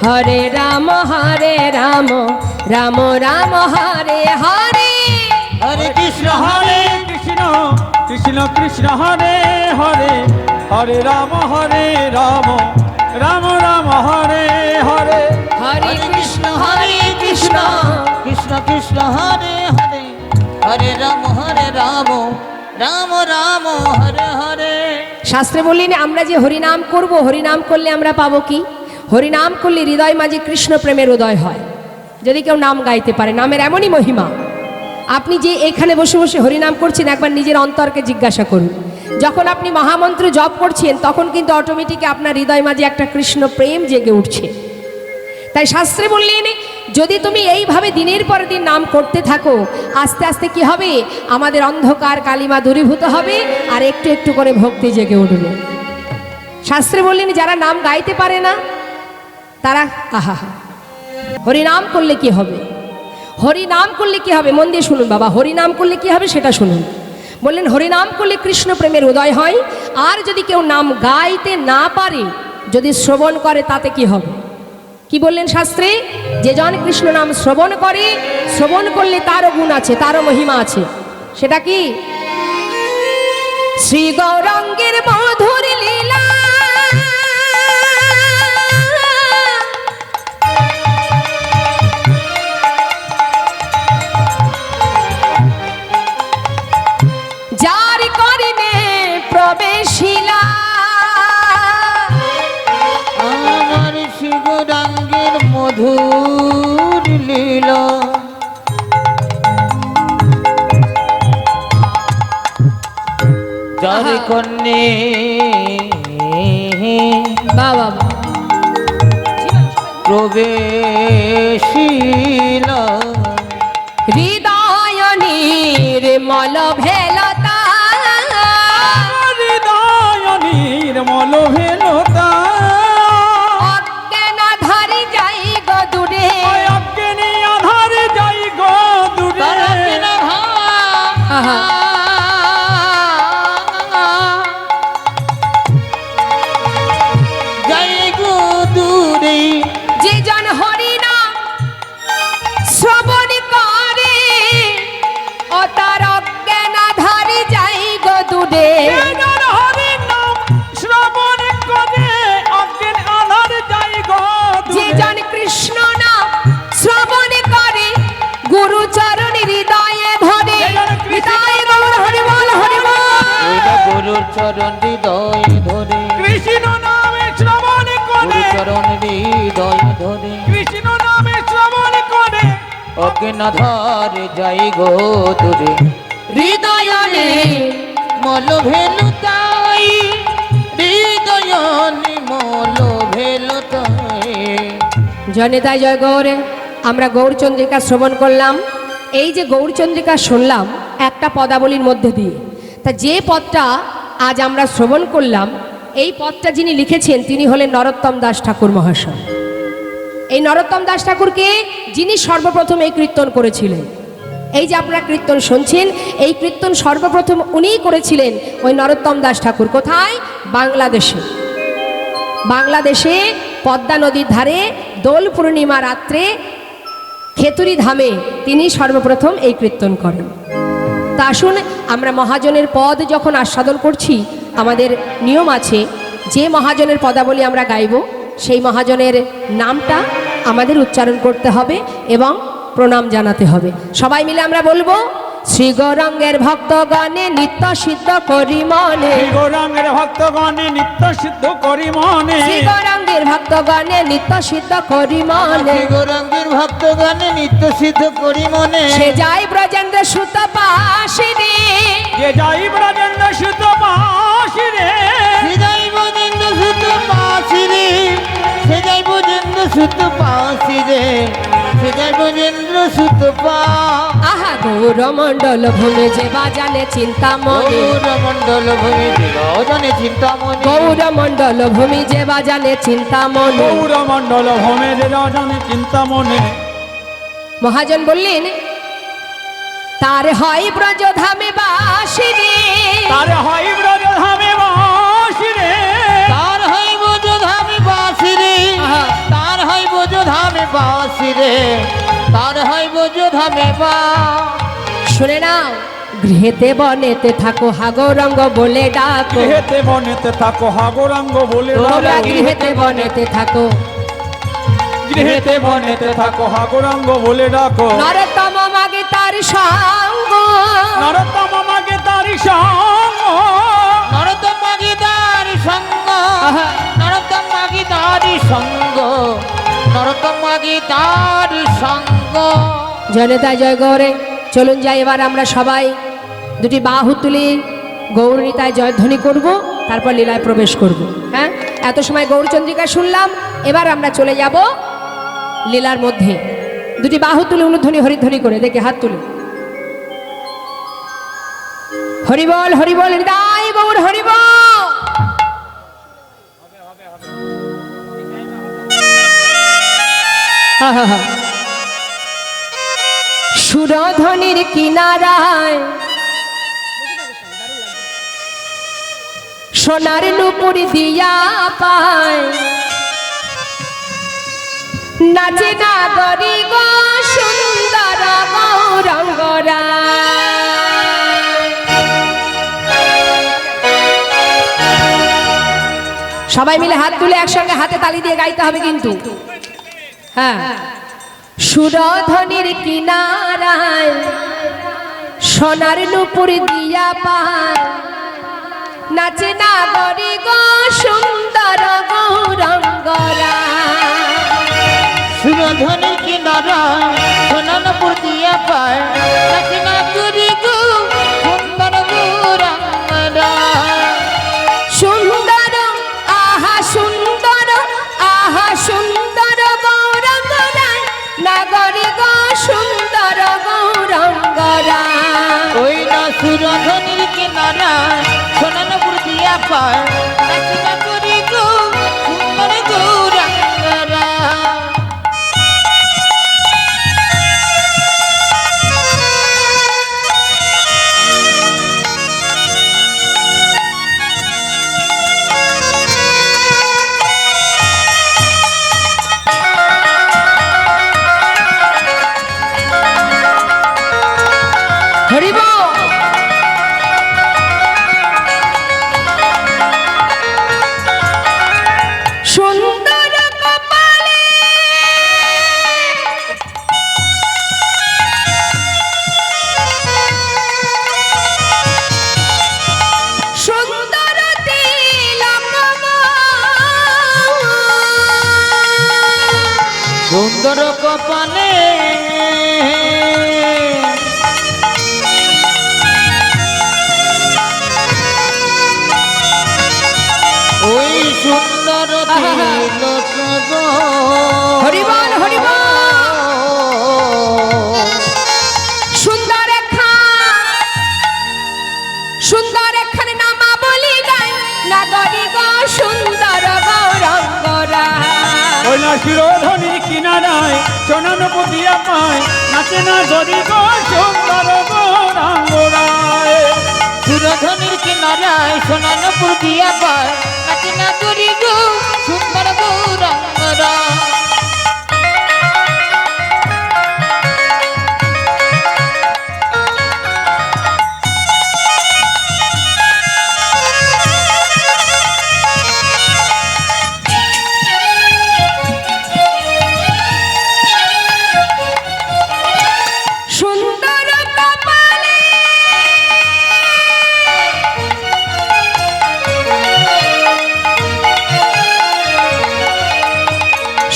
হরে রাম রাম রাম হরে হরে, হরে কৃষ্ণ কৃষ্ণ কৃষ্ণ হরে হরে, হরে রাম রাম রাম হরে হরে, হরে কৃষ্ণ কৃষ্ণ কৃষ্ণ কৃষ্ণ হরে হরে, হরে রাম রাম রাম হরে হরে। শাস্ত্রে বললেন আমরা যে হরিনাম করব, হরিনাম করলে আমরা পাবো কি? হরিনাম করলে হৃদয় মাঝে কৃষ্ণ প্রেমের উদয় হয়। যদি কেউ নাম গাইতে পারে, নামের এমনই মহিমা। আপনি যে এখানে বসে বসে হরিনাম করছেন, একবার নিজের অন্তরকে জিজ্ঞাসা করুন। যখন আপনি মহামন্ত্র জপ করছেন, তখন কিন্তু অটোমেটিক আপনার হৃদয় মাঝে একটা কৃষ্ণ প্রেম জেগে উঠছে। তাই শাস্ত্রে বললেন, যদি তুমি এইভাবে দিনের পর দিন নাম করতে থাকো, আস্তে আস্তে কি হবে? আমাদের অন্ধকার কালিমা দূরীভূত হবে, আর একটু একটু করে ভক্তি জেগে উঠবে। শাস্ত্রে বললেন, যারা নাম গাইতে পারে না তারা আহা, হরিনাম করলে কি হবে? হরিনাম করলে কি হবে? মন দিয়ে শুনুন বাবা, হরিনাম করলে কি হবে সেটা শুনুন। বললেন হরিনাম করলে কৃষ্ণ প্রেমের উদয় হয়। আর যদি কেউ নাম গাইতে না পারে, যদি শ্রবণ করে, তাতে কি হবে? কি বললেন শাস্ত্রে? যে জন কৃষ্ণ নাম শ্রবণ করে, শ্রবণ করলে তারও গুণ আছে, তারও মহিমা আছে। সেটা কি? শ্রী গৌরাঙ্গের মধুর লীলা, যার করিনে প্রবেশিলা, আমার শিবরাঙ্গের মধুর লীলা, যার কন্যে বাবা প্রবেশিলা, হৃদয় নির্মল ভেলতা, হৃদয় নির্মল ভেলতা, অজ্ঞান আধারে যাই গো দূরে, অজ্ঞানী আধারে যাই গো দূরে, তারা চরণ হৃদয় ধরে কৃষ্ণ নামে শ্রবণ গুরু করে চরণ হৃদয় ধরে কৃষ্ণ নামে শ্রবণ করে অজ্ঞাধার যাই গো দূরে হৃদয়নে মল ভেলু তাই হৃদয়নে মল ভেলু তাই। জনেতায় জয় গৌরে আমরা গৌরচন্দ্রিকা শ্রবণ করলাম। এই যে গৌরচন্দ্রিকা শুনলাম একটা পদাবলীর মধ্যে দিয়ে, তা যে পদটা আজ আমরা শ্রবণ করলাম এই পদটা যিনি লিখেছেন তিনি হলেন নরোত্তম দাস ঠাকুর মহাশয়। এই নরোত্তম দাস ঠাকুরকে যিনি সর্বপ্রথম এই কীর্তন করেছিলেন, এই যে আপনারা কীর্তন শুনছেন এই কীর্তন সর্বপ্রথম উনিই করেছিলেন ওই নরোত্তম দাস ঠাকুর। কোথায়? বাংলাদেশে। বাংলাদেশে পদ্মা নদীর ধারে দোল পূর্ণিমা রাত্রে খেতুরি ধামে তিনি সর্বপ্রথম এই কীর্তন করেন। তা আসুন আমরা মহাজনের পদ যখন আস্বাদন করছি আমাদের নিয়ম আছে যে মহাজনের পদাবলী আমরা গাইব সেই মহাজনের নামটা আমাদের উচ্চারণ করতে হবে এবং প্রণাম জানাতে হবে। সবাই মিলে আমরা বলবো, শ্রী গৌরাঙ্গের ভক্তগণে নিত্য সিদ্ধ করি মনে, শ্রী গৌরাঙ্গের ভক্তগণে নিত্য সিদ্ধ করি মনে, শ্রী গৌরাঙ্গের ভক্তগণে নিত্য সিদ্ধ করি মনে, শ্রী গৌরাঙ্গের ভক্তগণে নিত্য সিদ্ধ করি মনে, সে যাই ব্রজেন্দ্র সুত পাশিরে, যে যাই ব্রজেন্দ্র সুত পাশিরে, সে যাই ব্রজেন্দ্র সুত পাশিরে, সে যাই ব্রজেন্দ্র সুত পাশিরে, সে যাই ব্রজেন্দ্র সুত পা। আহা গৌরমণ্ডল ভূমে যে বাজানে চিন্তামণি, গৌরমণ্ডল ভূমি দেবজনে চিন্তামণি, গৌরমণ্ডল ভূমি যে বাজানে চিন্তামণি। গৌরমণ্ডল ভূমের রজনী চিন্তামণি। মহাজন বললেন তার হয় ব্রজধামে বাসিরে, তার হয় ব্রজধামে বাসিরে, তার হয় ব্রজধামে বাসিরে, আহা। তার হয় ব্রজধামে বাসিরে, তার হয় ব্রজধামে বা। শুনে নাও, গৃহেতে বনেতে থাকো হাগৌরঙ্গ বলে ডাকো, গৃহেতে বনেতে থাকো হাগরাঙ্গ বলে তোমরা ডাকো। গৃহেতে বনেতে থাকো, গৃহেতে বনেতে থাকো হাগরাঙ্গ বলে ডাকো। নরতম মাগে তার সঙ্গ, নরোত্তম মাগে তারি সঙ্গ, নরোত্তম গীতার সঙ্গ, আহা। নরোত্তম গীতার সঙ্গ, নরোত্তম গীতার সঙ্গ। জনতা জয় গৌরে। চলুন যাই এবার আমরা সবাই দুটি বাহু তুলে গৌরনীতায় জয়ধ্বনি করব, তারপর লীলায় প্রবেশ করব। হ্যাঁ, এত সময় গৌরচন্দ্রিকা শুনলাম, এবার আমরা চলে যাব লীলার মধ্যে। দুটি বাহু তুলে অনুধ্বনি হরিধ্বনি করে দেখে হাত তুলে হরিবল হরিবল হৃদয় গৌর হরিবল। আহা, সুরধ্বনির কিনারায় সোনার নুপুর দিয়া পায়, নাচে নাগরি গো সুন্দর গৌরঙ্গরা। সবাই মিলে হাত তুলে একসঙ্গে হাতে তালি দিয়ে গাইতে হবে কিন্তু। হ্যাঁ, সুরধ্বনির কিনারায় সোনার নুপুর দিয়া পায়, নাচে নাগরি গো সুন্দর গৌরঙ্গরা। সুরধ্বনি কিনারা সোনানপুর দিয়া পায়, নাচে নাগরি গো সুন্দর গৌরাঙ্গরা। সুন্দর আহা সুন্দর, আহা সুন্দর গৌরঙ্গরা, নাগরি গো সুন্দর গৌরঙ্গরা। ওই না সুরধ্বনির কিনারা সোনানপুর দিয়া পায়, নাচে নাগরি গো সুন্দর গৌরাঙ্গরা। হরিবল। সুন্দর কপালে ওই সুন্দর তিলক গো। হরিবল হরিবল। সুন্দর সুন্দর এখানে নামা বলি গায় নাগরি গো সুন্দর গৌরঙ্গরা। ওই না শিরোধনির কিনারায় সোনানো পুতিয়া পায় নাচে না গরি গো সুন্দর গৌরাঙ্গরায়। সুরধনির কিনারায় সোনানো পুতিয়া পায় নাচে না গরি গো সুন্দর গৌরাঙ্গরা। সুন্দর কপালে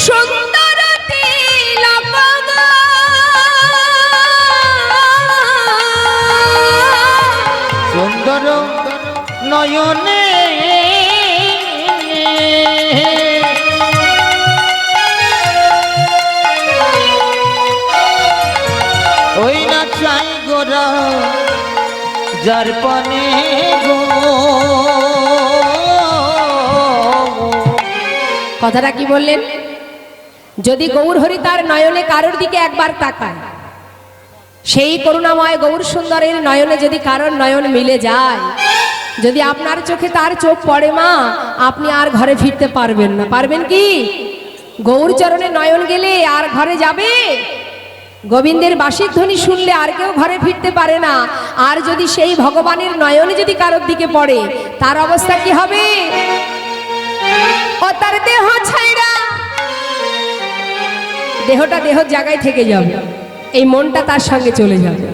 সুন্দর তিলক গো। সুন্দর নয়নে ওই না চাই গোরা যার পানে গো। কথাটা কি বললেন? যদি গৌর হরি তার নয়নে কারোর দিকে একবার তাকায়, সেই করুণাময় গৌর সুন্দরের নয়নে যদি কারোর নয়ন মিলে যায়, যদি আপনার চোখে তার চোখ পড়ে মা, আপনি আর ঘরে ফিরতে পারবেন না। পারবেন কি? গৌর চরণে নয়ন গেলে আর ঘরে যাবে? গোবিন্দের বাঁশির ধ্বনি শুনলে আর কেউ ঘরে ফিরতে পারে না। আর যদি সেই ভগবানের নয়নে যদি কারোর দিকে পড়ে, তার অবস্থা কি হবে? ও তার দেহ ছাইরা, দেহটা দেহর জায়গায় থেকে যাবে, এই মনটা তার সঙ্গে চলে যাবে।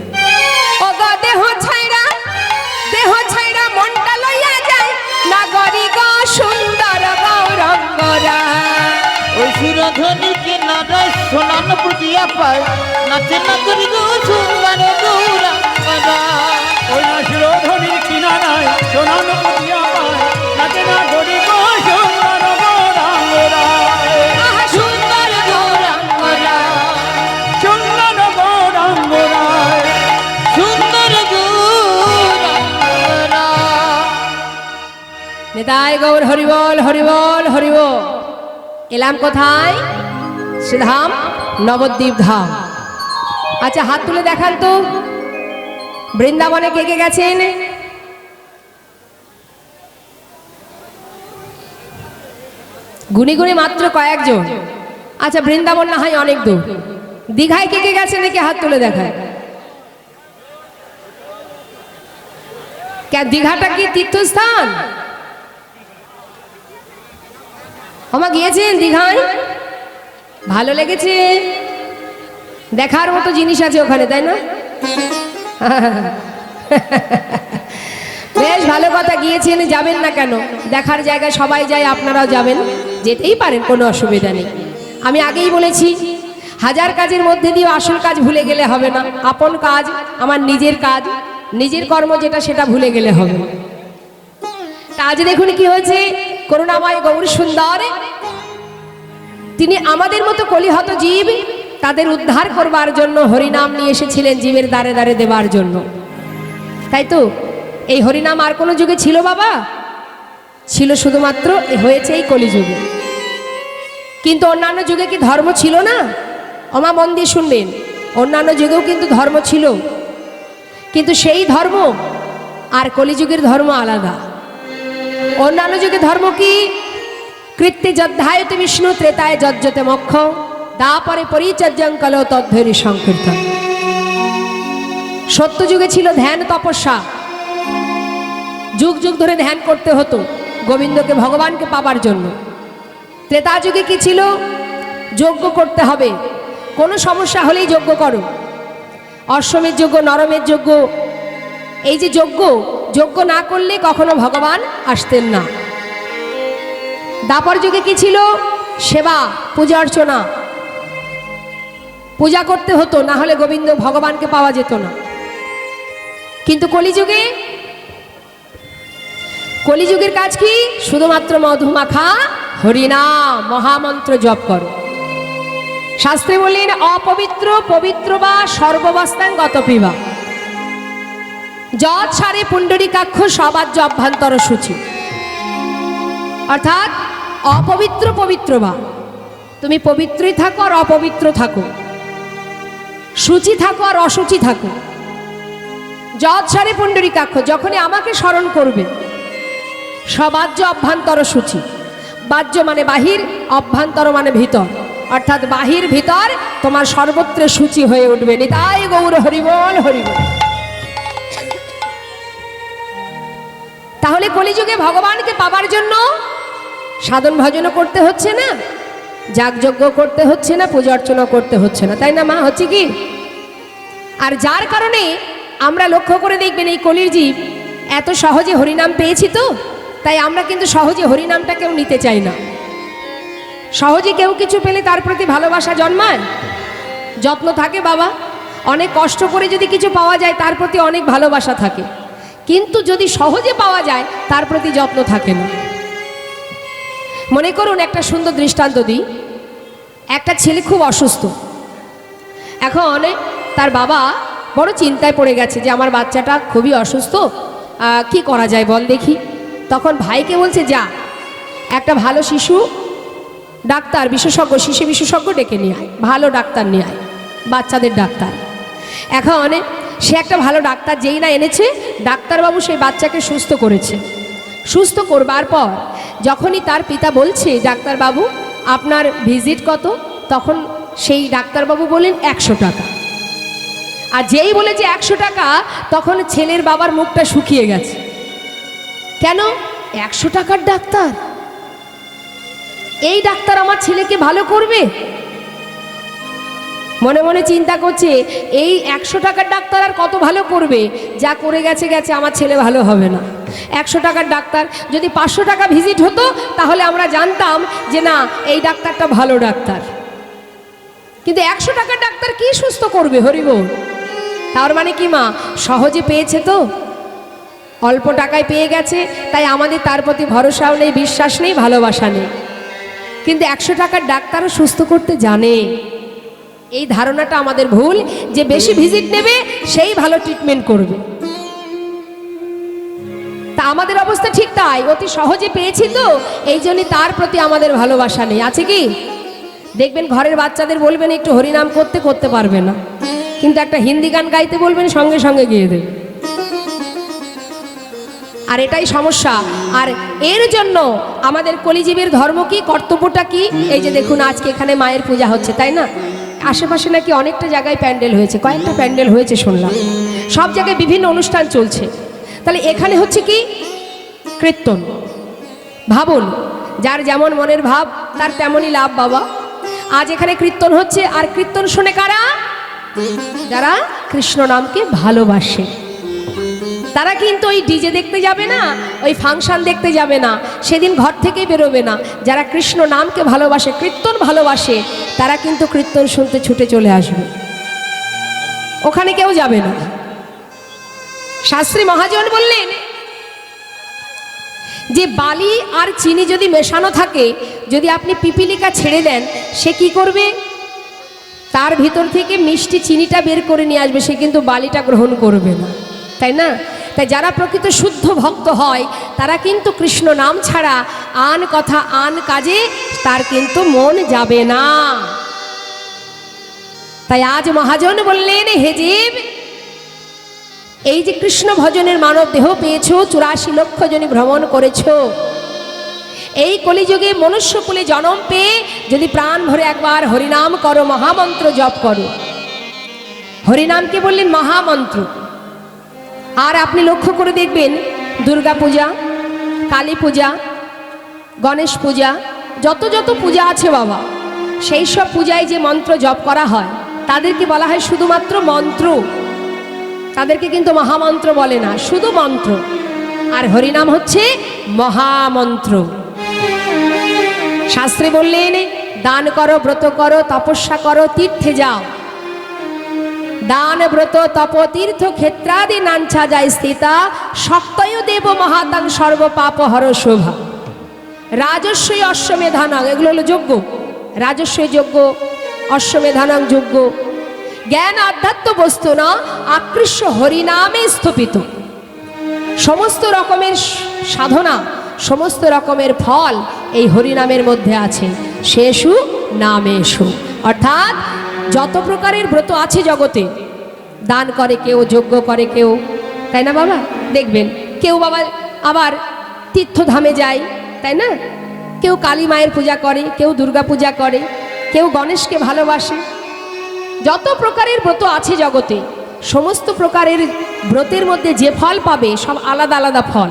ও গো দেহ ছাইরা, দেহ ছাইরা মনটা লইয়া যায় নাগরি গো সুন্দর গৌরঙ্গরা। ওই সুরধনির কিনারায় সোনানো পুতিয়া পায় নাচে না গরি গো সুন্দর গৌরাঙ্গরা। ওই না শিরোধনির কিনারায় সোনানো পুতিয়া পায় নাচে না গরি গো সুন্দর গৌরাঙ্গরায়। আহা সুন্দর গৌরঙ্গরা, সুন্দর গৌরাঙ্গরায়। সুন্দর গৌরাঙ্গরা। নিতাই গৌর হরিবল হরিবল হরিবল। এলাম কোথায়? শ্রীধাম নবদ্বীপ ধাম। আচ্ছা হাত তুলে দেখান তো, বৃন্দাবনে কে কে গেছেন? গুনি গুনি মাত্র কয়েকজন। আচ্ছা বৃন্দাবন না হয় অনেক দূর। দীঘায় কে কে গেছে নাকি হাত তুলে দেখায়? দীঘাটা কি তীর্থস্থান? আমা গিয়েছেন দীঘায়? ভালো লেগেছে? দেখার মতো জিনিস আছে ওখানে, তাই না? বেশ ভালো কথা, গিয়েছেন, যাবেন না কেন? দেখার জায়গায় সবাই যায়, আপনারাও যাবেন, যেতেই পারেন, কোনো অসুবিধা নেই। আমি আগেই বলেছি, হাজার কাজের মধ্যে দিয়ে আসল কাজ ভুলে গেলে হবে না। আপন কাজ, আমার নিজের কাজ, নিজের কর্ম যেটা, সেটা ভুলে গেলে হবে। তা আজ দেখুন কি হয়েছে, করুণাময় গৌর সুন্দর তিনি আমাদের মতো কলিহত জীব, তাদের উদ্ধার করবার জন্য হরিনাম নিয়ে এসেছিলেন জীবের দ্বারে দ্বারে দেবার জন্য, তাই তো? এই হরিনাম আর কোনো যুগে ছিল বাবা? ছিল শুধুমাত্র হয়েছে এই কলিযুগে। কিন্তু অন্যান্য যুগে কি ধর্ম ছিল না? ওমা মন দিয়ে শুনবেন, অন্যান্য যুগেও কিন্তু ধর্ম ছিল, কিন্তু সেই ধর্ম আর কলিযুগের ধর্ম আলাদা। অন্যান্য যুগে ধর্ম কি? কৃত্যে যদ্ধায়তে বিষ্ণু ত্রেতায় যজ্জতে মোক্ষ দাপরে পরিচর্যং কল তদ্ধরি সংকীর্তন। সত্য যুগে ছিল ধ্যান তপস্যা, যুগ যুগ ধরে ধ্যান করতে হতো গোবিন্দকে, ভগবানকে পাবার জন্য। ত্রেতা যুগে কি ছিল? যজ্ঞ করতে হবে, কোনো সমস্যা হলেই যজ্ঞ করো। অশ্বমের যজ্ঞ, নরমের যজ্ঞ, এই যে যজ্ঞ, যজ্ঞ না করলে কখনো ভগবান আসতেন না। দাপর যুগে কি ছিল? সেবা, পূজা অর্চনা। পূজা করতে হতো, না হলে গোবিন্দ ভগবানকে পাওয়া যেত না। কিন্তু কলিযুগের কাজ কি? শুধুমাত্র মধুমাখা হরিনাম মহামন্ত্র জপ করো। শাস্ত্রে বললেন অপবিত্র পবিত্র বা সর্ববস্থাঙ্গত পিবা যৎ সারে পুণ্ডরীকাক্ষ সবাজ্য অভ্যন্তর সূচি। অর্থাৎ অপবিত্র পবিত্র বা, তুমি পবিত্রই থাকো আর অপবিত্র থাকো, সূচি থাকো আর অসুচি থাকো। যৎ সারে পুণ্ডরীকাক্ষ, যখনই আমাকে স্মরণ করবে, সবাজ্য অভ্যন্তর সূচি। বাহ্য মানে বাহির, অভ্যন্তর মানে ভিতর, অর্থাৎ বাহির ভিতর তোমার সর্বত্র সূচি হয়ে উঠবে। নিতাই গৌর হরিবল হরিবল। তাহলে কলিযুগে ভগবানকে পাবার জন্য সাধন ভজনও করতে হচ্ছে না, যাগযজ্ঞ করতে হচ্ছে না, পূজা অর্চনা করতে হচ্ছে না, তাই না মা? হচ্ছে কি? আর যার কারণে আমরা লক্ষ্য করে দেখবেন এই কলির জীব এত সহজে হরিনাম পেয়েছি, তো তাই আমরা কিন্তু সহজে হরিনামটা কেউ নিতে চাই না। সহজে কেউ কিছু পেলে তার প্রতি ভালোবাসা জন্মায়, যত্ন থাকে। বাবা, অনেক কষ্ট করে যদি কিছু পাওয়া যায় তার প্রতি অনেক ভালোবাসা থাকে, কিন্তু যদি সহজে পাওয়া যায় তার প্রতি যত্ন থাকে না। মনে করুন একটা সুন্দর দৃষ্টান্ত দিই। একটা ছেলে খুব অসুস্থ, এখন তার বাবা বড় চিন্তায় পড়ে গেছে যে আমার বাচ্চাটা খুবই অসুস্থ, কি করা যায় বল দেখি। তখন ভাইকে বলছে, যা একটা ভালো শিশু ডাক্তার বিশেষজ্ঞ, শিশু বিশেষজ্ঞ ডেকে নিয়ে আয়, ভালো ডাক্তার নিয়ে আয়, বাচ্চাদের ডাক্তার। এখন সে একটা ভালো ডাক্তার যেই না এনেছে, ডাক্তারবাবু সেই বাচ্চাকে সুস্থ করেছে। সুস্থ করবার পর যখনই তার পিতা বলছে, ডাক্তারবাবু আপনার ভিজিট কত, তখন সেই ডাক্তারবাবু বলেন 100 টাকা। আর যেই বলেছে 100 টাকা, তখন ছেলের বাবার মুখটা শুকিয়ে গেছে। কেন? 100 টাকার ডাক্তার, এই ডাক্তার আমার ছেলেকে ভালো করবে? মনে মনে চিন্তা করছে, এই 100 টাকার ডাক্তার আর কত ভালো করবে, যা করে গেছে গেছে, আমার ছেলে ভালো হবে না। 100 টাকার ডাক্তার, যদি 500 টাকা ভিজিট হতো তাহলে আমরা জানতাম যে না, এই ডাক্তারটা ভালো ডাক্তার। কিন্তু 100 টাকার ডাক্তার কি সুস্থ করবে? হরিবোল। তার মানে কি মা, সহজে পেয়েছে তো, অল্প টাকায় পেয়ে গেছে, তাই আমাদের তার প্রতি ভরসাও নেই, বিশ্বাস নেই, ভালোবাসা নেই। কিন্তু 100 টাকার ডাক্তারও সুস্থ করতে জানে। এই ধারণাটা আমাদের ভুল, যে বেশি ভিজিট নেবে সেই ভালো ট্রিটমেন্ট করবে। তা আমাদের অবস্থা ঠিক তাই, অতি সহজে পেয়েছি তো, এই জন্যই তার প্রতি আমাদের ভালোবাসা নেই। আছে কি? দেখবেন ঘরের বাচ্চাদের বলবেন একটু হরিনাম করতে পারবে না, কিন্তু একটা হিন্দি গান গাইতে বলবেন সঙ্গে সঙ্গে গিয়ে দেবে। আর এটাই সমস্যা। আর এর জন্য আমাদের কলিজীবের ধর্ম কি, কর্তব্যটা কি? এই যে দেখুন আজকে এখানে মায়ের পূজা হচ্ছে, তাই না? আশেপাশে নাকি অনেকটা জায়গায় প্যান্ডেল হয়েছে, কয়েকটা প্যান্ডেল হয়েছে শুনলাম, সব জায়গায় বিভিন্ন অনুষ্ঠান চলছে। তাহলে এখানে হচ্ছে কি? কীর্তন। ভাবুন, যার যেমন মনের ভাব তার তেমনই লাভ। বাবা, আজ এখানে কীর্তন হচ্ছে, আর কীর্তন শোনে কারা? যারা কৃষ্ণ নামকে ভালোবাসে। তারা কিন্তু ওই ডিজে দেখতে যাবে না, ওই ফাংশন দেখতে যাবে না, সেদিন ঘর থেকেই বেরোবে না। যারা কৃষ্ণ নামকে ভালোবাসে, কীর্তন ভালোবাসে, তারা কিন্তু কীর্তন শুনতে ছুটে চলে আসবে, ওখানে কেউ যাবে না। শাস্ত্রী মহাজন বললেন যে বালি আর চিনি যদি মেশানো থাকে, যদি আপনি পিপিলিকা ছেড়ে দেন, সে কি করবে? তার ভিতর থেকে মিষ্টি চিনিটা বের করে নিয়ে আসবে, সে কিন্তু বালিটা গ্রহণ করবে না, তাই না? তাই যারা প্রকৃত শুদ্ধ ভক্ত হয়, তারা কিন্তু কৃষ্ণ নাম ছাড়া আন কথা আন কাজে তার কিন্তু মন যাবে না। তাই আজ মহাজন বললেন, হে জীব, এই যে কৃষ্ণ ভজনের মানব দেহ পেয়েছো, 84 লক্ষ জনী ভ্রমণ করেছো, এই কলিযুগে মনুষ্যকুলে জন্ম পেয়ে যদি প্রাণ ভরে একবার হরিনাম করো, মহামন্ত্র জপ করো। হরিনামকে বললেন মহামন্ত্র। আর আপনি লক্ষ্য করে দেখবেন, দুর্গা পূজা, কালী পূজা, গণেশ পূজা, যত যত পূজা আছে বাবা, সেই সব পূজায় যে মন্ত্র জপ করা হয় তাদেরকে বলা হয় শুধুমাত্র মন্ত্র, তাদেরকে কিন্তু মহামন্ত্র বলে না, শুধু মন্ত্র। আর হরিনাম হচ্ছে মহামন্ত্র। শাস্ত্রে বললেন, দান করো, ব্রত করো, তপস্যা করো, তীর্থে যাও, দান ব্রত তপ তীর্থ ক্ষেত্রাদি নাঞ্ছা যায় স্থিতা শক্তয় দেব মহাতাং সর্ব পাপ হর শোভা। রাজস্বই অশ্বমেধানাং, এগুলো হলো যজ্ঞ। রাজস্বই যজ্ঞ, অশ্বমেধানাং যজ্ঞ। জ্ঞান আধ্যাত্ম বস্তু না আকৃষ্ট হরিনামে স্থপিত। সমস্ত রকমের সাধনা, সমস্ত রকমের ফল এই হরিনামের মধ্যে আছে। শেষু নামেষু, অর্থাৎ যত প্রকারের ব্রত আছে জগতে, দান করে কেউ, যজ্ঞ করে কেউ, তাই না বাবা? দেখবেন কেউ বাবা আবার তীর্থধামে যায়, তাই না? কেউ কালী মায়ের পূজা করে, কেউ দুর্গা পূজা করে, কেউ গণেশকে ভালোবাসে। যত প্রকারের ব্রত আছে জগতে, সমস্ত প্রকারের ব্রতের মধ্যে যে ফল পাবে সব আলাদা আলাদা ফল,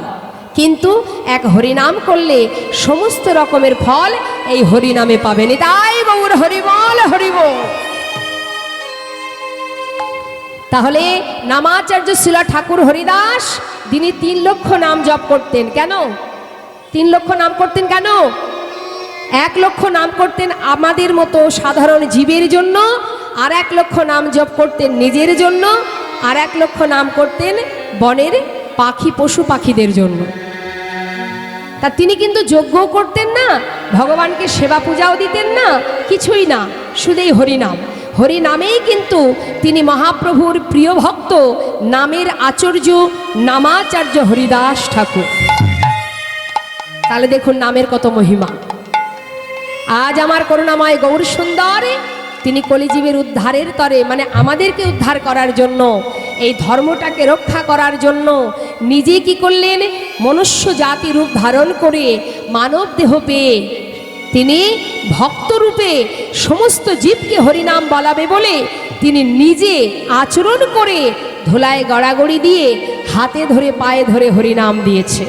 কিন্তু এক হরিনাম করলে সমস্ত রকমের ফল এই হরিনামে পাবেন। তাই গৌর হরিবল হরিবল। তাহলে নামাচার্য শিলা ঠাকুর হরিদাস তিনি 3 লক্ষ নাম জপ করতেন। কেন 3 লক্ষ নাম করতেন? কেন 1 লক্ষ নাম করতেন আমাদের মতো সাধারণ জীবের জন্য, আর 1 লক্ষ নাম জপ করতেন নিজের জন্য, আর 1 লক্ষ নাম করতেন বনের পাখি পশু পাখিদের জন্য। তা তিনি কিন্তু যজ্ঞও করতেন না, ভগবানকে সেবা পূজাও দিতেন না, কিছুই না, শুধুই হরিনাম। হরিনামেই কিন্তু তিনি মহাপ্রভুর প্রিয় ভক্ত, নামের আচার্য নামাচার্য হরিদাস ঠাকুর। তাহলে দেখুন নামের কত মহিমা। আজ আমার করুণাময় গৌর সুন্দর তিনি কলিজীবের উদ্ধারের তরে, মানে আমাদেরকে উদ্ধার করার জন্য, এই ধর্মটাকে রক্ষা করার জন্য নিজে কি করলেন? মনুষ্য জাতি রূপ ধারণ করে মানব দেহ পেয়ে তিনি ভক্তরূপে সমস্ত জীবকে হরিনাম বলাবে বলে তিনি নিজে আচরণ করে ধুলায় গড়াগড়ি দিয়ে হাতে ধরে পায়ে ধরে হরিনাম দিয়েছে।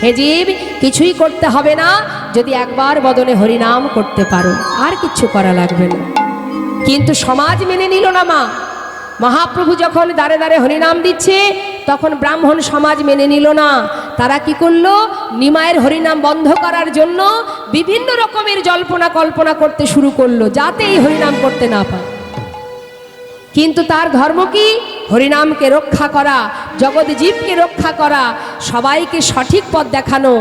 হে জীব, কিছুই করতে হবে না, যদি একবার বদনে হরিনাম করতে পারো, আর কিচ্ছু করা লাগবে না। কিন্তু সমাজ মেনে নিল না। মা মহাপ্রভু যখন দাঁড়ে দাঁড়ে হরিনাম দিচ্ছে, তখন ব্রাহ্মণ সমাজ মেনে নিল না। তারা কি করলো? নিমায়ের হরিনাম বন্ধ করার জন্য বিভিন্ন রকমের জল্পনা কল্পনা করতে শুরু করলো, যাতে এই হরিনাম করতে না পারে। কিন্তু তার ধর্ম কি? হরিনামকে রক্ষা করা, জগৎ জীবকে রক্ষা করা, সবাইকে সঠিক পথ দেখানো।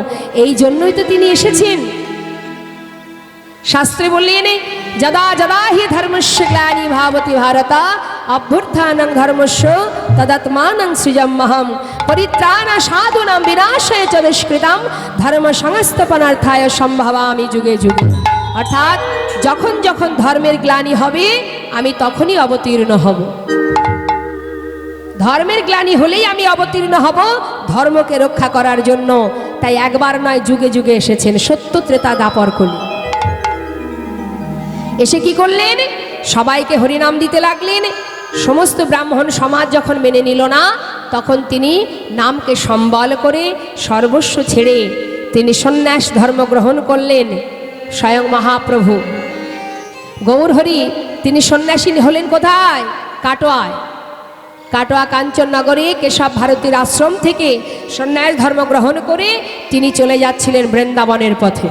এই জন্যই তো তিনি এসেছেন। শাস্ত্রে বললেন, যদা যদা হি ধর্মস্য গ্লানি ভাবতি ভারতা অভ্যুত্থানং ধর্মস্য তদাত্মানং সৃজম্যহম পরিত্রাণা সাধুনাং বিনাশায় চ দুষ্কৃতাম ধর্ম সংস্থাপনার্থায় সম্ভবামি যুগে যুগে। অর্থাৎ যখন যখন ধর্মের গ্লানি হবে আমি তখনই অবতীর্ণ হব। ধর্মের গ্লানি হলেই আমি অবতীর্ণ হব ধর্মকে রক্ষা করার জন্য। তাই একবার নয়, যুগে যুগে এসেছেন, সত্য ত্রেতা দাপর কলি। এসে কি করলেন? সবাইকে হরিনাম দিতে লাগলেন। সমস্ত ব্রাহ্মণ সমাজ যখন মেনে নিল না, তখন তিনি নামকে সম্বল করে সর্বস্ব ছেড়ে তিনি সন্ন্যাস ধর্ম গ্রহণ করলেন। স্বয়ং মহাপ্রভু গৌরহরি তিনি সন্ন্যাসী হলেন কোথায়? কাটোয়ায়। কাটোয়া কাঞ্চননগরে কেশব ভারতীর আশ্রম থেকে সন্ন্যাস ধর্ম গ্রহণ করে তিনি চলে যাচ্ছিলেন বৃন্দাবনের পথে।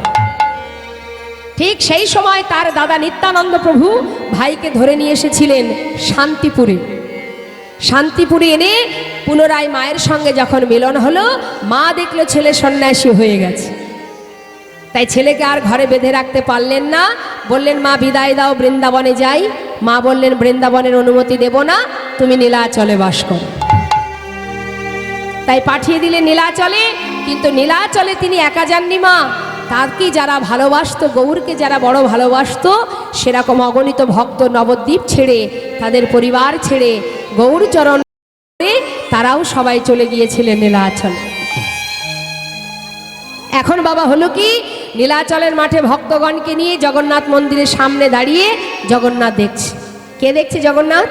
ঠিক সেই সময় তার দাদা নিত্যানন্দ প্রভু ভাইকে ধরে নিয়ে এসেছিলেন শান্তিপুরে। শান্তিপুরে এনে পুনরায় মায়ের সঙ্গে যখন মিলন হলো, মা দেখলো ছেলে সন্ন্যাসী হয়ে গেছে। তাই ছেলেকে আর ঘরে বেঁধে রাখতে পারলেন না, বললেন মা বিদায় দাও, বৃন্দাবনে যাই। মা বললেন বৃন্দাবনের অনুমতি দেব না, তুমি নীলাচলে বাস করো। তাই পাঠিয়ে দিলেন নীলাচলে। কিন্তু নীলাচলে তিনি একা যাননি মা, তাকে যারা ভালোবাসতো, গৌরকে যারা বড় ভালোবাসতো, সেরকম অগণিত ভক্ত নবদ্বীপ ছেড়ে, তাদের পরিবার ছেড়ে গৌরচরণ তারাও সবাই চলে গিয়েছিলেন নীলাচল। এখন বাবা হলো কি, নীলাচলের মাঠে ভক্তগণকে নিয়ে জগন্নাথ মন্দিরের সামনে দাঁড়িয়ে জগন্নাথ দেখছে। কে দেখছে জগন্নাথ?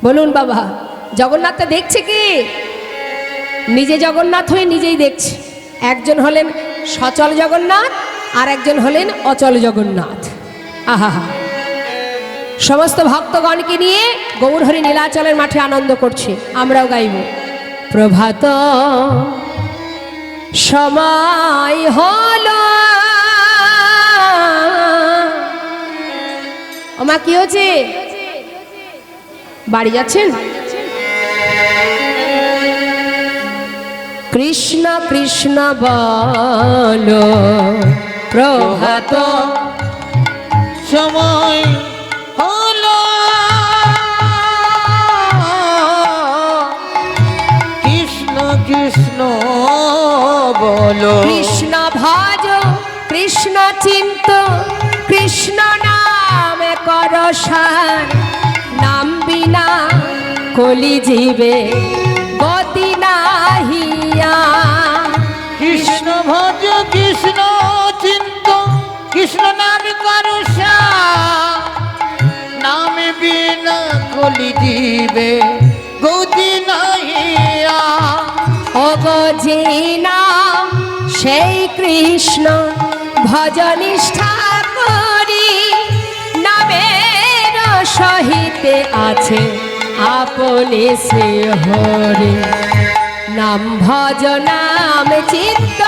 বলুন বাবা, জগন্নাথটা দেখছে কে? নিজে জগন্নাথ হয়ে নিজেই দেখছে। একজন হলেন সচল জগন্নাথ, আর একজন হলেন অচল জগন্নাথ। আহা, সমস্ত ভক্তগণকে নিয়ে গৌরহরি নীলাচলের মাঠে আনন্দ করছে। আমরাও গাইব, প্রভাত সময় হলো। ওমা কি হচ্ছে? বাড়ি যাচ্ছেন? কৃষ্ণ কৃষ্ণ বলো প্রভাত সময় হলো, কৃষ্ণ কৃষ্ণ বলো। কৃষ্ণ ভজ কৃষ্ণ চিন্ত কৃষ্ণ নাম কর সার, নাম বিনা কলি জীবে গতি নাহিয়া। কৃষ্ণ ভজ কৃষ্ণ চিন্ত কৃষ্ণ নাম করুষা, নাম বিনা কলি দিবে গতি নাহিয়া। ওগো যে নাম সেই কৃষ্ণ ভজ নিষ্ঠা করি, নামের সহিতে আছে আপনি সে হরি। নাম ভজ নাম চিত্ত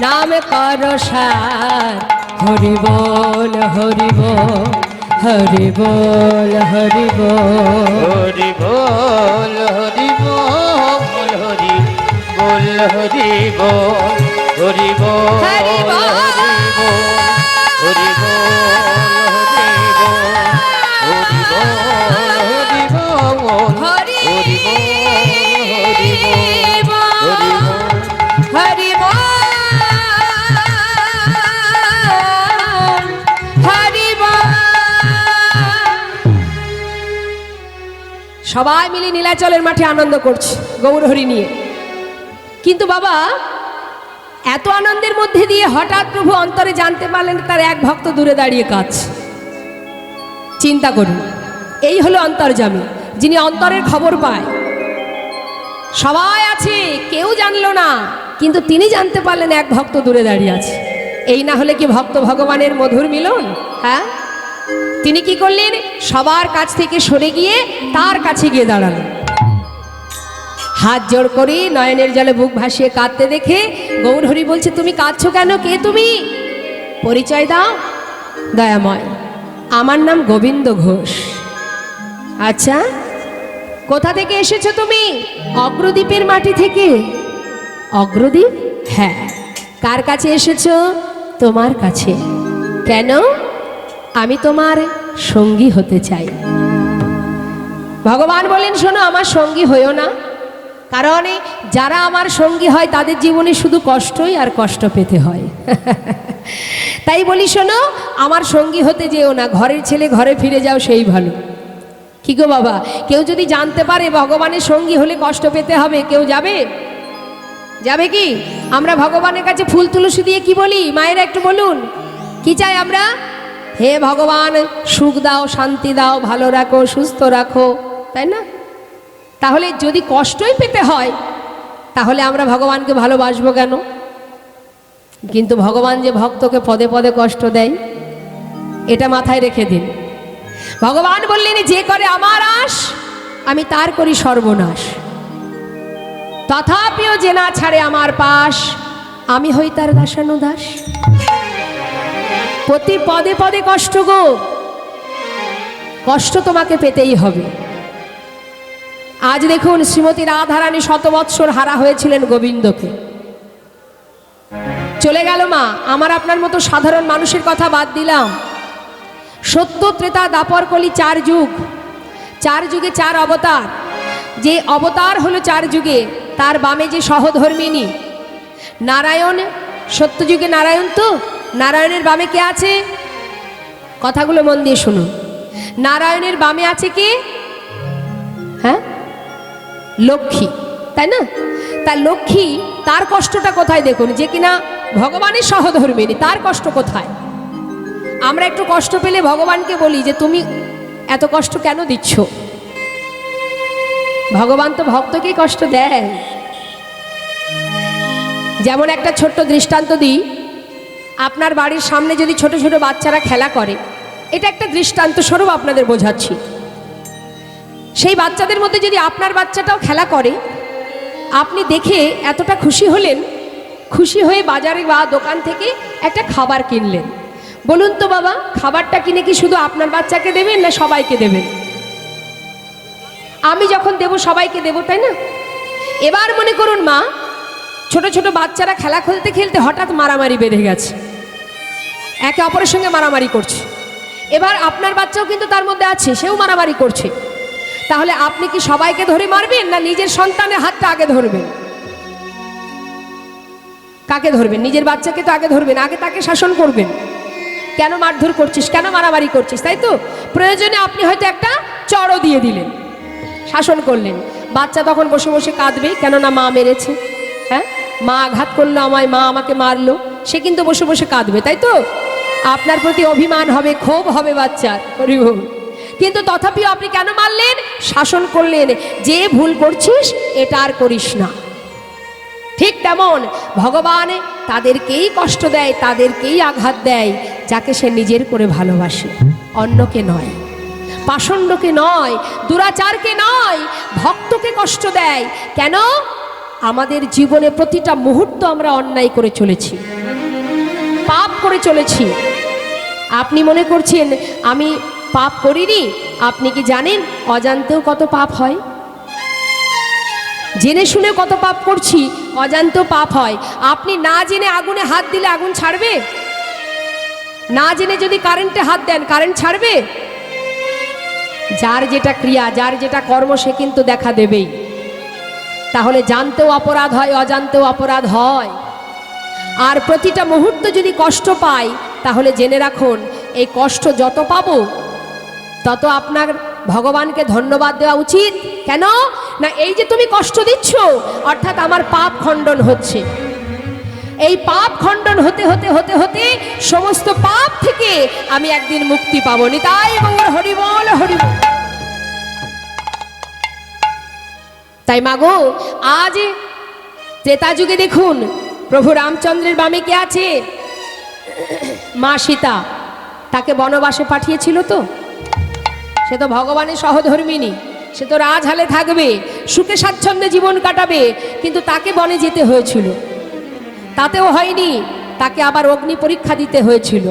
নাম কর সার, হরি বল হরি বল হরি বল হরি বল। হরি বল হরি বল হরি বল হরি বল হরি বল হরি বল হরি বল হরি হরি বল হরি বল। সবাই মিলে নীলাচলের মাঠে আনন্দ করছে গৌরহরি নিয়ে। কিন্তু বাবা, এত আনন্দের মধ্যে দিয়ে হঠাৎ প্রভু অন্তরে জানতে পারলেন তার এক ভক্ত দূরে দাঁড়িয়ে কাঁদছে। চিন্তা করুন, এই হলো অন্তর্যামী, যিনি অন্তরের খবর পায়। সবাই আছে, কেউ জানলো না, কিন্তু তিনি জানতে পারলেন এক ভক্ত দূরে দাঁড়িয়ে আছে। এই না হলে কি ভক্ত ভগবানের মধুর মিলন? হ্যাঁ, তিনি কি করলেন? সবার কাছ থেকে সরে গিয়ে তার কাছে গিয়ে দাঁড়ালেন। হাত জোড় করে নয়নের জলে বুক ভাসিয়ে কাঁদতে দেখে গৌরহরি বলছে, তুমি কাঁদছো কেন? কে তুমি? পরিচয় দাও। দয়াময়, আমার নাম গোবিন্দ ঘোষ। আচ্ছা, কোথা থেকে এসেছো তুমি? অগ্রদ্বীপের মাটি থেকে। অগ্রদ্বীপ? হ্যাঁ। কার কাছে এসেছো? তোমার কাছে। কেন? আমি তোমার সঙ্গী হতে চাই। ভগবান বলেন, শোনো, আমার সঙ্গী হইও না, কারণ যারা আমার সঙ্গী হয় তাদের জীবনে শুধু কষ্টই আর কষ্ট পেতে হয়। তাই বলি, শোনো, আমার সঙ্গী হতে যেও না, ঘরের ছেলে ঘরে ফিরে যাও, সেই ভালো। কি গো বাবা, কেউ যদি জানতে পারে ভগবানের সঙ্গী হলে কষ্ট পেতে হবে, কেউ যাবে? যাবে কি? আমরা ভগবানের কাছে ফুল তুলসী দিয়ে কি বলি? মায়েরা একটু বলুন, কি চাই আমরা? হে ভগবান, সুখ দাও, শান্তি দাও, ভালো রাখো, সুস্থ রাখো, তাই না? তাহলে যদি কষ্টই পেতে হয়, তাহলে আমরা ভগবানকে ভালোবাসবো কেন? কিন্তু ভগবান যে ভক্তকে পদে পদে কষ্ট দেয়, এটা মাথায় রেখে দিন। ভগবান বললেন, যে করে আমার আশ, আমি তার করি সর্বনাশ। তথাপিও যে না ছাড়ে আমার পাশ, আমি হই তার দাসানুদাস। প্রতি পদে পদে কষ্ট গো, কষ্ট তোমাকে পেতেই হবে। আজ দেখুন, শ্রীমতী রাধারানী শতবৎসর হারা হয়েছিলেন গোবিন্দকে। চলে গেল মা। আমার আপনার মতো সাধারণ মানুষের কথা বাদ দিলাম, সত্য, ত্রেতা, দ্বাপর, কলি, 4 যুগ, 4 যুগে 4 অবতার। যে অবতার হলো 4 যুগে, তার বামে যে সহধর্মিনী নারায়ণ, সত্যযুগে নারায়ণ, তো নারায়ণের বামে কে আছে? কথাগুলো মন দিয়ে শুনুন। নারায়ণের বামে আছে কে? হ্যাঁ, লক্ষ্মী, তাই না? তার লক্ষ্মী, তার কষ্টটা কোথায় দেখুন, যে কিনা ভগবানের সহধর্মিনী, তার কষ্ট কোথায়? আমরা একটু কষ্ট পেলে ভগবানকে বলি যে তুমি এত কষ্ট কেন দিচ্ছ? ভগবান তো ভক্তকেই কষ্ট দেয়। যেমন একটা ছোট্ট দৃষ্টান্ত দিই, আপনার বাড়ির সামনে যদি ছোট ছোট বাচ্চারা খেলা করে, এটা একটা দৃষ্টান্ত স্বরূপ আপনাদের বোঝাচ্ছি। সেই বাচ্চাদের মধ্যে যদি আপনার বাচ্চাটাও খেলা করে, আপনি দেখে এতটা খুশি হলেন, খুশি হয়ে বাজারে বা দোকান থেকে একটা খাবার কিনলেন। বলুন তো বাবা, খাবারটা কিনে কি শুধু আপনার বাচ্চাকে দেবেন না সবাইকে দেবেন? আমি যখন দেব সবাইকে দেব, তাই না? এবার মনে করুন মা, ছোট ছোট বাচ্চারা খেলা খেলতে খেলতে হঠাৎ মারামারি বেঁধে গেছে, একে অপরের সঙ্গে মারামারি করছে। এবার আপনার বাচ্চাও কিন্তু তার মধ্যে আছে, সেও মারামারি করছে। তাহলে আপনি কি সবাইকে ধরে মারবেন, না নিজের সন্তানের হাতটা আগে ধরবেন? কাকে ধরবেন? নিজের বাচ্চাকে তো আগে ধরবেন, আগে তাকে শাসন করবেন। কেন মারধর করছিস, কেন মারামারি করছিস, তাই তো? প্রয়োজনে আপনি হয়তো একটা চড়ও দিয়ে দিলেন, শাসন করলেন। বাচ্চা তখন বসে বসে কাঁদবে, কেননা মা মেরেছে, হ্যাঁ, মা আঘাত করলো আমায়, মা আমাকে মারলো, সে কিন্তু বসে বসে কাঁদবে, তাই তো? আপনার প্রতি অভিমান হবে, ক্ষোভ হবে বাচ্চার। কিন্তু তথাপিও আপনি কেন মারলেন? শাসন করলেন, যে ভুল করছিস এটা আর করিস না। ঠিক তেমন ভগবান তাদেরকেই কষ্ট দেয়, তাদেরকেই আঘাত দেয় যাকে সে নিজের করে ভালোবাসে, অন্যকে নয়, পাষণ্ডকে নয়, দুরাচারকে নয়, ভক্তকে কষ্ট দেয়। কেন? আমাদের জীবনে প্রতিটা মুহূর্ত আমরা অন্যায় করে চলেছি, পাপ করে চলেছি। আপনি মনে করছেন আমি পাপ করিনি, আপনি কি জানেন অজান্তেও কত পাপ হয়? জেনে শুনে কত পাপ করছি, অজান্তেও পাপ হয়। আপনি না জেনে আগুনে হাত দিলে আগুন ছাড়বে? না জেনে যদি কারেন্টে হাত দেন, কারেন্ট ছাড়বে? যার যেটা ক্রিয়া, যার যেটা কর্ম, সে কিন্তু দেখা দেবেই। তাহলে জানতেও অপরাধ হয়, অজান্তেও অপরাধ হয়। আর প্রতিটা মুহূর্ত যদি কষ্ট পাই, তাহলে জেনে রাখুন এই কষ্ট যত পাবো তত আপনার ভগবানকে ধন্যবাদ দেওয়া উচিত। কেন না, এই যে তুমি কষ্ট দিচ্ছ, অর্থাৎ আমার পাপ খণ্ডন হচ্ছে। এই পাপ খণ্ডন হতে হতে হতে হতে সমস্ত পাপ থেকে আমি একদিন মুক্তি পাবো। নিতাই গৌর হরি বল, হরি বল। তাই মাগো, আজ ত্রেতা যুগে দেখুন প্রভু রামচন্দ্রের বামে কে আছে? মা সীতা। তাকে বনবাসে পাঠিয়েছিল তো? সে তো ভগবানের সহধর্মিনী, সে তো রাজহালে থাকবে, সুখে স্বাচ্ছন্দ্যে জীবন কাটাবে, কিন্তু তাকে বনে যেতে হয়েছিল। তাতেও হয়নি, তাকে আবার অগ্নি পরীক্ষা দিতে হয়েছিল,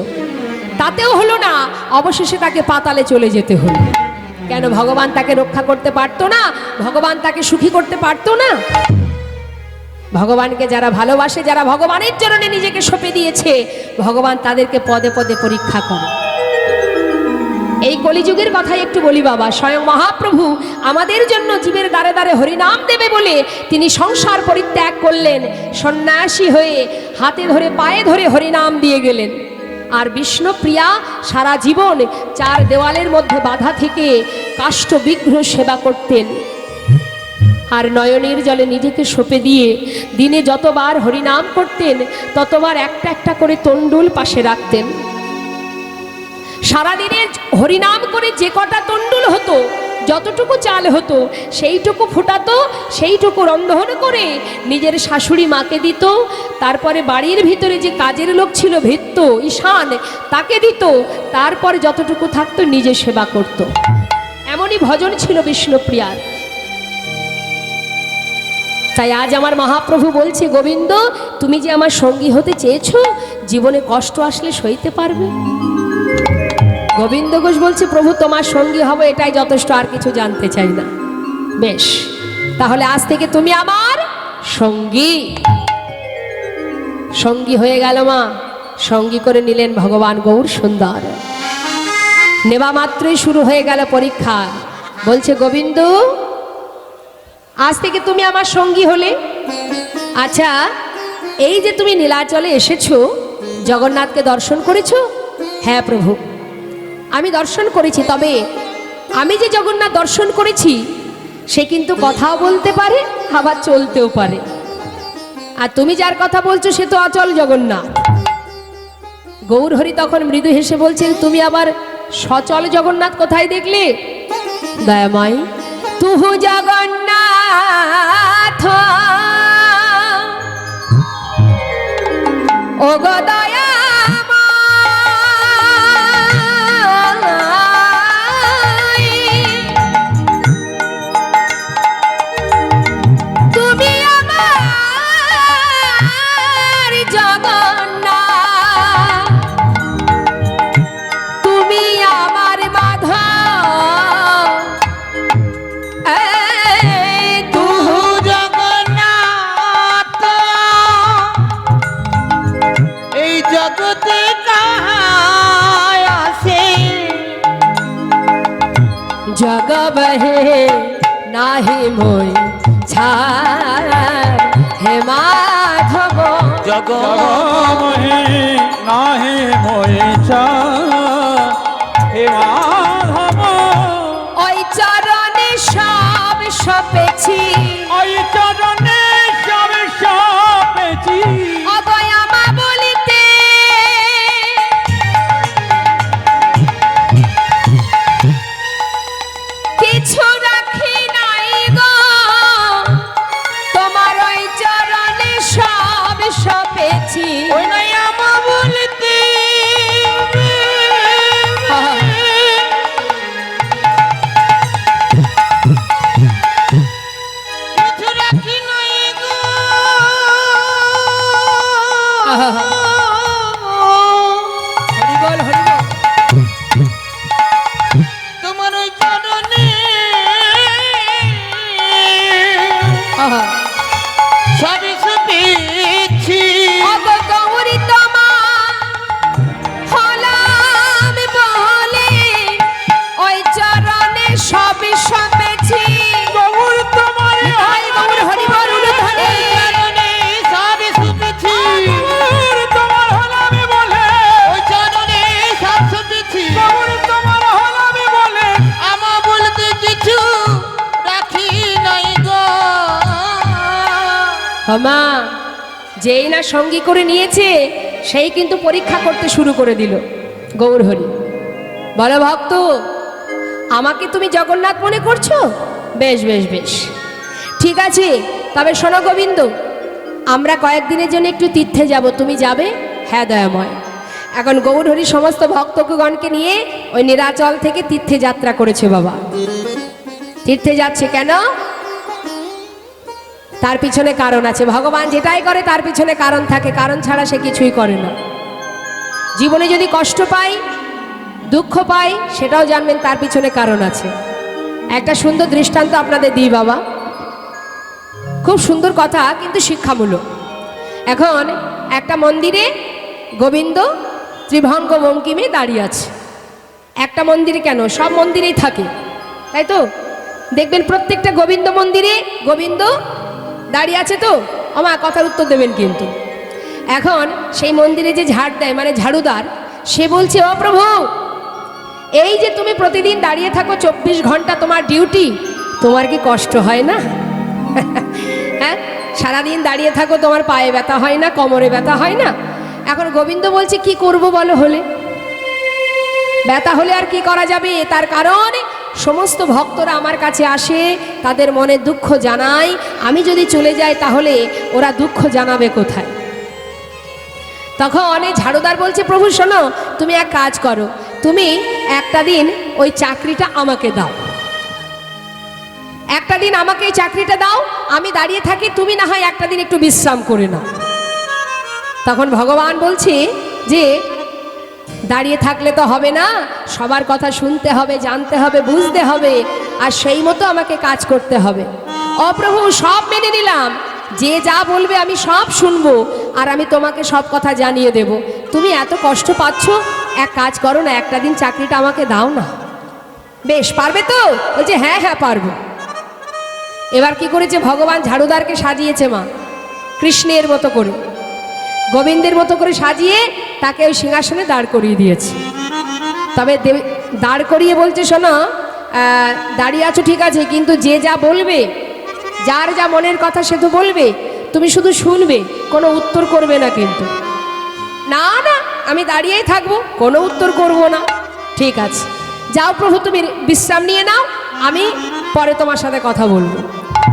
তাতেও হলো না, অবশেষে তাকে পাতালে চলে যেতে হলো। কেন? ভগবান তাকে রক্ষা করতে পারতো না? ভগবান তাকে সুখী করতে পারতো না? ভগবানকে যারা ভালোবাসে, যারা ভগবানের চরণে নিজেকে সঁপে দিয়েছে, ভগবান তাদেরকে পদে পদে পরীক্ষা করে। এই কলিযুগের কথাই একটু বলি বাবা, স্বয়ং মহাপ্রভু আমাদের জন্য জীবের দ্বারে দ্বারে হরিনাম দেবে বলে তিনি সংসার পরিত্যাগ করলেন, সন্ন্যাসী হয়ে হাতে ধরে পায়ে ধরে হরিনাম দিয়ে গেলেন। আর বিষ্ণুপ্রিয়া সারা জীবন চার দেওয়ালের মধ্যে বাধা থেকে কাষ্ঠ বিগ্রহ সেবা করতেন। আর নয়নের জলে নিজেকে সঁপে দিয়ে দিনে যতবার হরিনাম করতেন, ততবার একটা একটা করে তণ্ডুল পাশে রাখতেন। সারাদিনে হরিনাম করে যে কটা তণ্ডুল হতো, যতটুকু চাল হতো, সেইটুকু ফুটাতো, সেইটুকু রন্ধন করে নিজের শাশুড়ি মাকে দিত। তারপরে বাড়ির ভিতরে যে কাজের লোক ছিল ভৃত্য, ঈশান, তাকে দিত। তারপরে যতটুকু থাকতো নিজে সেবা করত। এমনই ভজন ছিল বিষ্ণুপ্রিয়ার। তাই আজ আমার মহাপ্রভু বলছে, গোবিন্দ তুমি যে আমার সঙ্গী হতে চেয়েছো, জীবনে কষ্ট আসলে সইতে পারবে? গোবিন্দ ঘোষ বলছে, প্রভু তোমার সঙ্গী হব, এটাই যথেষ্ট, আর কিছু জানতে চাই না। বেশ, তাহলে আজ থেকে তুমি আমার সঙ্গী। সঙ্গী হয়ে গেল মা, সঙ্গী করে নিলেন ভগবান গৌর সুন্দর। নেবা মাত্রই শুরু হয়ে গেল পরীক্ষা। বলছে, গোবিন্দ আজ থেকে তুমি আমার সঙ্গী হলে। আচ্ছা, এই যে তুমি নীলাচলে এসেছো, জগন্নাথকে দর্শন করেছো? হ্যাঁ প্রভু, আমি দর্শন করেছি। তবে আমি যে জগন্নাথ দর্শন করেছি, সে কিন্তু কথাও বলতে পারে, আবার চলতেও পারে। আর তুমি যার কথা বলছো সে তো অচল জগন্নাথ। গৌরহরি তখন মৃদু হেসে বলছেন, তুমি আবার সচল জগন্নাথ কোথায় দেখলে? দয়াময়, তুহু জগন্নাথ ও গো দয়াময়, তুমি আমার জগন্নাথ, তুমি আমার মাধব। जग बहे नाही मोय छाड़ हे माधव জগমহে নাহে ময়েছা হে মাধব ওই চরণে সব সপেছি ওই চরণে সব সপেছি অদয়া মা বলিতে কিছু রাখি নাই গো তোমার ওই চরণে সব সপেছি ওই নাই আমা বলতে কিছু রাখি নাই গো হরিবল হরিবল তোমার ওই চরণে সবই সপেছি অগো গৌরী তোমার হলাম বলে ওই চরণে সবই সপেছি গৌর তোমার নিতাই গৌর হরিবল উলুধ্বনি। চরণে সবই সপেছি গৌর তোমার হলামি বলে ওই চরণে সব সপেছি গৌর তোমার হলামি বলে আমা বলতে কিছু রাখি নাই গো মা যেই না সঙ্গী করে নিয়েছে সেই কিন্তু পরীক্ষা করতে শুরু করে দিল গৌর হরি বলো ভক্ত আমাকে তুমি জগন্নাথ মনে করছো বেশ বেশ বেশ ঠিক আছে তবে শোনো গোবিন্দ আমরা কয়েকদিনের জন্য একটু তীর্থে যাব তুমি যাবে হ্যাঁ দয়াময় এখন গৌর হরি সমস্ত ভক্তগণকে নিয়ে ওই নীলাচল থেকে তীর্থে যাত্রা করেছে বাবা তীর্থে যাচ্ছে কেন তার পিছনে কারণ আছে ভগবান যেটাই করে তার পিছনে কারণ থাকে কারণ ছাড়া সে কিছুই করে না জীবনে যদি কষ্ট পাই দুঃখ পাই সেটাও জানবেন তার পিছনে কারণ আছে একটা সুন্দর দৃষ্টান্ত আপনাদের দিই বাবা খুব সুন্দর কথা কিন্তু শিক্ষামূলক এখন একটা মন্দিরে গোবিন্দ ত্রিভঙ্গ বঙ্কিমে দাঁড়িয়ে আছে একটা মন্দিরে কেন সব মন্দিরেই থাকে তাই তো দেখবেন প্রত্যেকটা গোবিন্দ মন্দিরে গোবিন্দ দাঁড়িয়ে আছে তো আমার কথার উত্তর দেবেন কিন্তু এখন সেই মন্দিরে যে ঝাড় দেয় মানে ঝাড়ুদার সে বলছে ও প্রভু এই যে তুমি প্রতিদিন দাঁড়িয়ে থাকো 24 ঘন্টা তোমার ডিউটি তোমার কি কষ্ট হয় না হ্যাঁ সারাদিন দাঁড়িয়ে থাকো তোমার পায়ে ব্যথা হয় না কোমরে ব্যথা হয় না এখন গোবিন্দ বলছে কি করব বলো হলে ব্যথা হলে আর কি করা যাবে তার কারণ সমস্ত ভক্তরা আমার কাছে আসে তাদের মনে দুঃখ জানায় আমি যদি চলে যাই তাহলে ওরা দুঃখ জানাবে কোথায় তখন অনেক ঝাড়ুদার বলছে প্রভু শোনো তুমি এক কাজ করো তুমি একটা দিন ওই চাকরিটা আমাকে দাও একটা দিন আমাকে এই চাকরিটা দাও আমি দাঁড়িয়ে থাকি তুমি না হয় একটা দিন একটু বিশ্রাম করে নাও তখন ভগবান বলছে যে দাঁড়িয়ে থাকলে তো হবে না সবার কথা শুনতে হবে জানতে হবে বুঝতে হবে আর সেই মতো আমাকে কাজ করতে হবে অপ্রভু সব মেনে নিলাম যে যা বলবে আমি সব শুনবো আর আমি তোমাকে সব কথা জানিয়ে দেব তুমি এত কষ্ট পাচ্ছ এক কাজ করো না একটা দিন চাকরিটা আমাকে দাও না বেশ পারবে তো বলছে হ্যাঁ হ্যাঁ পারবো এবার কি করেছে ভগবান ঝাড়ুদারকে সাজিয়েছে মা কৃষ্ণের মতো করে গোবিন্দের মতো করে সাজিয়ে তাকে ওই সিংহাসনে দাঁড় করিয়ে দিয়েছে তবে দাঁড় করিয়ে বলছে শোনো দাঁড়িয়ে আছো ঠিক আছে কিন্তু যে যা বলবে যার যা মনের কথা সে তো বলবে তুমি শুধু শুনবে কোনো উত্তর করবে না কিন্তু না না আমি দাঁড়িয়েই থাকবো কোনো উত্তর করব না ঠিক আছে যাও প্রভু তুমি বিশ্রাম নিয়ে নাও আমি পরে তোমার সাথে কথা বলবো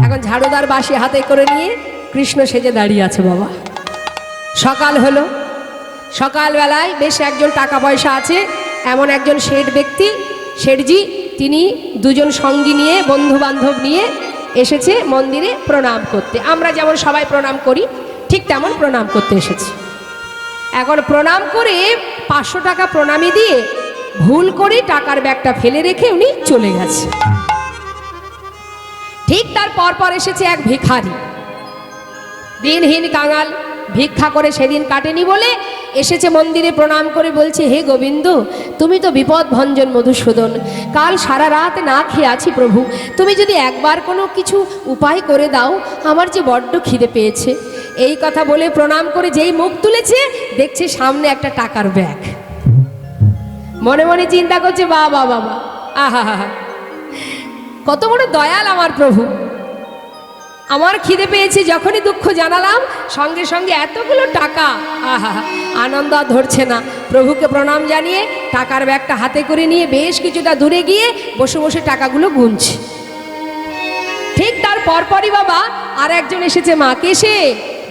এখন ঝাড়ুদার বাঁশি হাতে করে নিয়ে কৃষ্ণ সেজে দাঁড়িয়ে আছে বাবা সকাল হলো সকালবেলায় বেশ একজন টাকা পয়সা আছে এমন একজন শেঠ ব্যক্তি শেঠজি তিনি দুজন সঙ্গী নিয়ে বন্ধু বান্ধব নিয়ে এসেছে মন্দিরে প্রণাম করতে আমরা যেমন সবাই প্রণাম করি ঠিক তেমন প্রণাম করতে এসেছে এখন প্রণাম করে 500 টাকা প্রণামী দিয়ে ভুল করে টাকার ব্যাগটা ফেলে রেখে উনি চলে গেছে ঠিক তার পর এসেছে এক ভিখারি দিনহীন কাঙাল ভিক্ষা করে সেদিন কাটেনি বলে এসেছে মন্দিরে, প্রণাম করে বলছে, হে গোবিন্দ, তুমি তো বিপদ ভঞ্জন মধুসূদন, কাল সারা রাত না খেয়ে আছি প্রভু, তুমি যদি একবার কোনো কিছু উপায় করে দাও, আমার যে বড্ড খিদে পেয়েছে। এই কথা বলে প্রণাম করে যেই মুখ তুলেছে, দেখছে সামনে একটা টাকার ব্যাগ। মনে মনে চিন্তা করছে, বাবা বাবা, আহা হা, কত বড় দয়াল আমার প্রভু। আমার খিদে পেয়েছে, যখনই দুঃখ জানালাম সঙ্গে সঙ্গে এতগুলো টাকা। আহা, আনন্দ আর ধরছে না। প্রভুকে প্রণাম জানিয়ে টাকার ব্যাগটা হাতে করে নিয়ে বেশ কিছুটা দূরে গিয়ে বসে বসে টাকাগুলো গুনছে। ঠিক তার পরপরই বাবা আর একজন এসেছে, মাকে এসে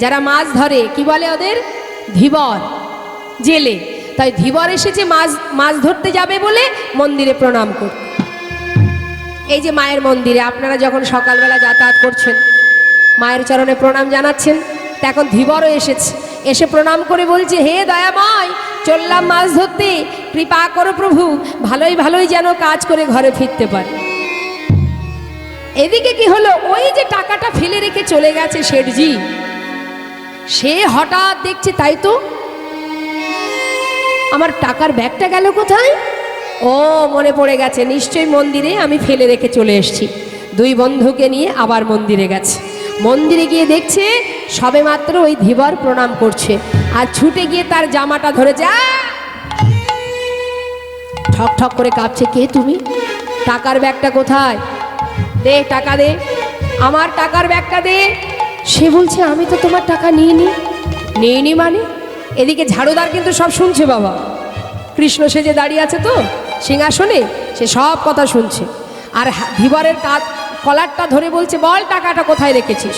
যারা মাছ ধরে, কি বলে ওদের, ধীবর, জেলে। তাই ধীবর এসেছে মাছ ধরতে যাবে বলে মন্দিরে প্রণাম করতে। এই যে মায়ের মন্দিরে আপনারা যখন সকালবেলা যাতায়াত করছেন, মায়ের চরণে প্রণাম জানাচ্ছেন, তা এখন ধীবরও এসেছে, এসে প্রণাম করে বলছে, হে দয়াময়, চললাম মাছ ধরতে, কৃপা করো প্রভু, ভালোই ভালোই যেন কাজ করে ঘরে ফিরতে পারে। এদিকে কি হলো, ওই যে টাকাটা ফেলে রেখে চলে গেছে শেঠজি, সে হঠাৎ দেখছে, তাই তো আমার টাকার ব্যাগটা গেল কোথায়? ও মনে পড়ে গেছে, নিশ্চয়ই মন্দিরে আমি ফেলে রেখে চলে এসেছি। দুই বন্ধুকে নিয়ে আবার মন্দিরে গেছে। মন্দিরে গিয়ে দেখছে সবেমাত্র ওই ধীবর প্রণাম করছে, আর ছুটে গিয়ে তার জামাটা ধরে যা, ঠক ঠক করে কাঁপছে, কে তুমি? টাকার ব্যাগটা কোথায়? দে টাকা দে, আমার টাকার ব্যাগটা দে। সে বলছে, আমি তো তোমার টাকা নিইনি মানে? এদিকে ঝাড়ুদার কিন্তু সব শুনছে বাবা, কৃষ্ণ সেজে দাঁড়িয়ে আছে তো সিংহাসনে, সে সব কথা শুনছে। আর ধীবরের কলারটা ধরে বলছে, বল টাকাটা কোথায় রেখেছিস?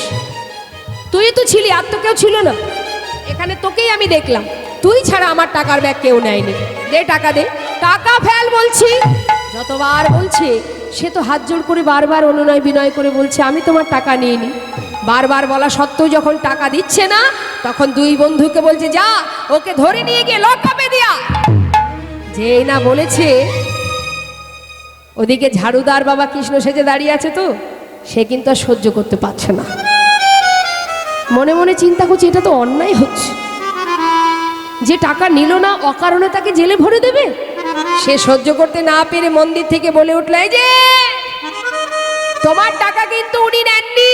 তুই তো ছিলি, আর তো কেউ ছিল না এখানে, তোকেই আমি দেখলাম, তুই ছাড়া আমার টাকার ব্যাগ কেউ নেয়নি। দে টাকা দে, টাকা ফেল বলছি। যতবার বলছে, সে তো হাত জোড় করে বারবার অনুনয় বিনয় করে বলছে, আমি তোমার টাকা নিইনি। বারবার বলা সত্ত্বেও যখন টাকা দিচ্ছে না, তখন দুই বন্ধুকে বলছে, যা ওকে ধরে নিয়ে গিয়ে লকআপে দিয়া। যেই না বলেছে, ওদিকে ঝাড়ুদার বাবা কৃষ্ণ সেজে দাঁড়িয়ে আছে তো, সে কিন্তু আর সহ্য করতে পারছে না। মনে মনে চিন্তা করছে, এটা তো অন্যায় হচ্ছে, যে টাকা নিল না অকারণে তাকে জেলে ভরে দেবে। সে সহ্য করতে না পেরে মন্দির থেকে বলে উঠল, এই যে তোমার টাকা কিন্তু উনি নেননি,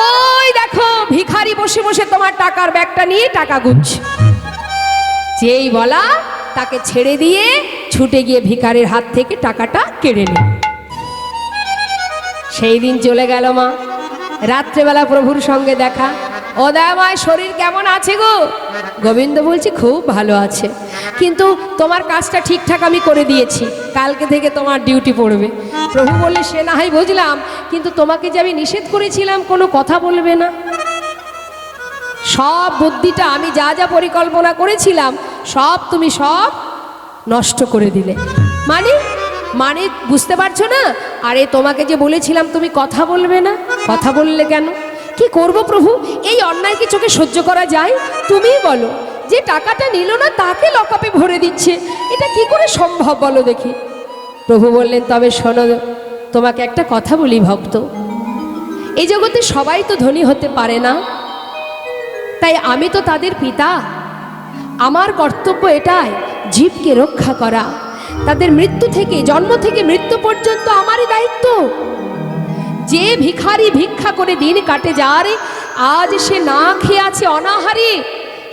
ওই দেখো ভিখারি বসে বসে তোমার টাকার ব্যাগটা নিয়ে টাকা গুনছে। যেই বলা তাকে ছেড়ে দিয়ে ছুটে গিয়ে ভিখারির হাত থেকে টাকাটা কেড়ে নিল। সেই দিন চলে গেল মা। রাত্রেবেলা প্রভুর সঙ্গে দেখা, ও দয়াময় শরীর কেমন আছে গো? গোবিন্দ বলছি, খুব ভালো আছে, কিন্তু তোমার কাজটা ঠিকঠাক আমি করে দিয়েছি, কালকে থেকে তোমার ডিউটি পড়বে। প্রভু বললে, সে না হয় বুঝলাম, কিন্তু তোমাকে যে আমি নিষেধ করেছিলাম কোনো কথা বলবে না, সব বুদ্ধিটা আমি যা যা পরিকল্পনা করেছিলাম সব তুমি সব নষ্ট করে দিলে। মানে বুঝতে পারছো না? আরে তোমাকে যে বলেছিলাম তুমি কথা বলবে না, কথা বললে কেন? কি করব প্রভু, এই অন্যায় কি চোখে সহ্য করা যায়? তুমিই বলো, যে টাকাটা নিল না তাকে লকআপে ভরে দিচ্ছে, এটা কি করে সম্ভব বলো দেখি। প্রভু বললেন, তবে শোনো, তোমাকে একটা কথা বলি ভক্ত, এই জগতে সবাই তো ধনী হতে পারে না, তাই আমি তো তাদের পিতা, আমার কর্তব্য এটাই জীবকে রক্ষা করা, তাদের মৃত্যু থেকে, জন্ম থেকে মৃত্যু পর্যন্ত আমারই দায়িত্ব। যে ভিখারি ভিক্ষা করে দিন কাটে যার, আজ সে না খেয়ে আছে অনাহারে,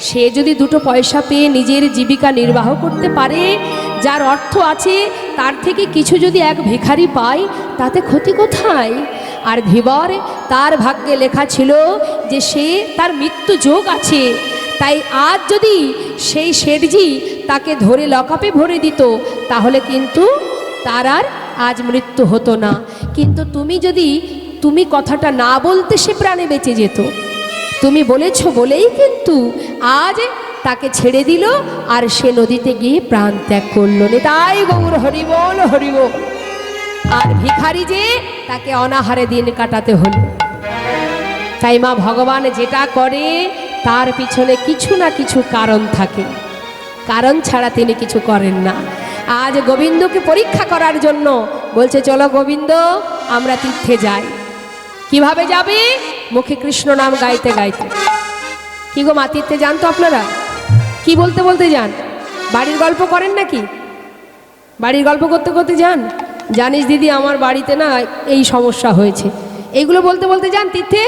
সে যদি দুটো পয়সা পেয়ে নিজের জীবিকা নির্বাহ করতে পারে, যার অর্থ আছে তার থেকে কিছু যদি এক ভিখারি পায়, তাতে ক্ষতি কোথায়? আর ধীবর, তার ভাগ্যে লেখা ছিল যে সে তার মৃত্যু যোগ আছে, তাই আজ যদি সেই শেঠজি তাকে ধরে লকআপে ভরে দিত, তাহলে কিন্তু তার আর আজ মৃত্যু হতো না। কিন্তু তুমি কথাটা না বলতে সে প্রাণে বেঁচে যেত। তুমি বলেছ বলেই কিন্তু আজ তাকে ছেড়ে দিল, আর সে নদীতে গিয়ে প্রাণ ত্যাগ করল। তাই গৌর হরিবল হরিবল। আর ভিখারি যে, তাকে অনাহারে দিন কাটাতে হলো। তাই মা ভগবান যেটা করে তার পিছনে কিছু না কিছু কারণ থাকে, কারণ ছাড়া তিনি কিছু করেন না। আজ গোবিন্দকে পরীক্ষা করার জন্য বলছে, চলো গোবিন্দ আমরা তীর্থে যাই। কিভাবে যাবে? মুখে কৃষ্ণ নাম গাইতে গাইতে। কি গো মা, তীর্থে যান তো আপনারা? কি বলতে বলতে যান? বাড়ির গল্প করেন নাকি? বাড়ির গল্প করতে করতে যান, জানিস দিদি আমার বাড়িতে না এই সমস্যা হয়েছে, এইগুলো বলতে বলতে যান তীর্থে।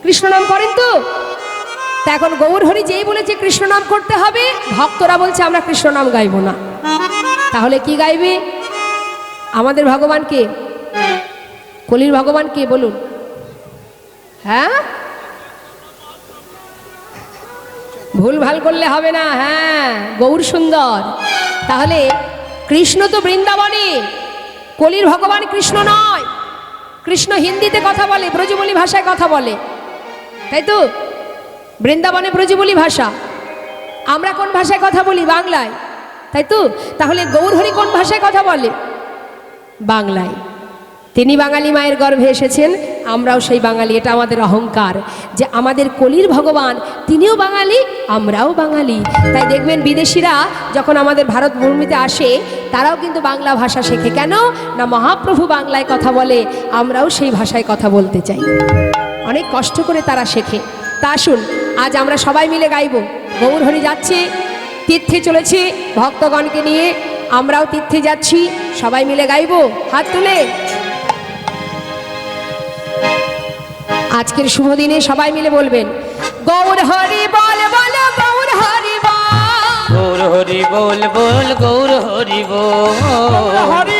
কৃষ্ণ নাম করেন তো? তা এখন গৌরহরি যেই বলেছে কৃষ্ণ নাম করতে হবে, ভক্তরা বলছে আমরা কৃষ্ণ নাম গাইব না। তাহলে কি গাইবে? আমাদের ভগবান কে? কলির ভগবান কে বলুন? হ্যাঁ, ভুল ভাল করলে হবে না। হ্যাঁ, গৌর সুন্দর। তাহলে কৃষ্ণ তো বৃন্দাবনে, কলির ভগবান কৃষ্ণ নয়। কৃষ্ণ হিন্দিতে কথা বলে, ব্রজবুলি ভাষায় কথা বলে, তাই তো? বৃন্দাবনে ব্রজবুলি ভাষা। আমরা কোন ভাষায় কথা বলি? বাংলায়, তাই তো? তাহলে গৌরহরি কোন ভাষায় কথা বলে? বাংলায়। তিনি বাঙালি মায়ের গর্ভে এসেছেন, আমরাও সেই বাঙালি। এটা আমাদের অহংকার যে আমাদের কলির ভগবান তিনিও বাঙালি, আমরাও বাঙালি। তাই দেখবেন বিদেশিরা যখন আমাদের ভারত ভূমিতে আসে, তারাও কিন্তু বাংলা ভাষা শেখে। কেন না? মহাপ্রভু বাংলায় কথা বলে, আমরাও সেই ভাষায় কথা বলতে চাই। অনেক কষ্ট করে তারা শেখে। তা আসুন, আজ আমরা সবাই মিলে গাইব। গৌরহরি যাচ্ছে, তীর্থে চলেছে ভক্তগণকে নিয়ে, আমরাও তীর্থে যাচ্ছি, সবাই মিলে গাইব হাত তুলে। আজকের শুভ দিনে সবাই মিলে বলবেন গৌর হরি বল বল, গৌর হরি বল, গৌর হরি বল বল, গৌর হরি বল, হরি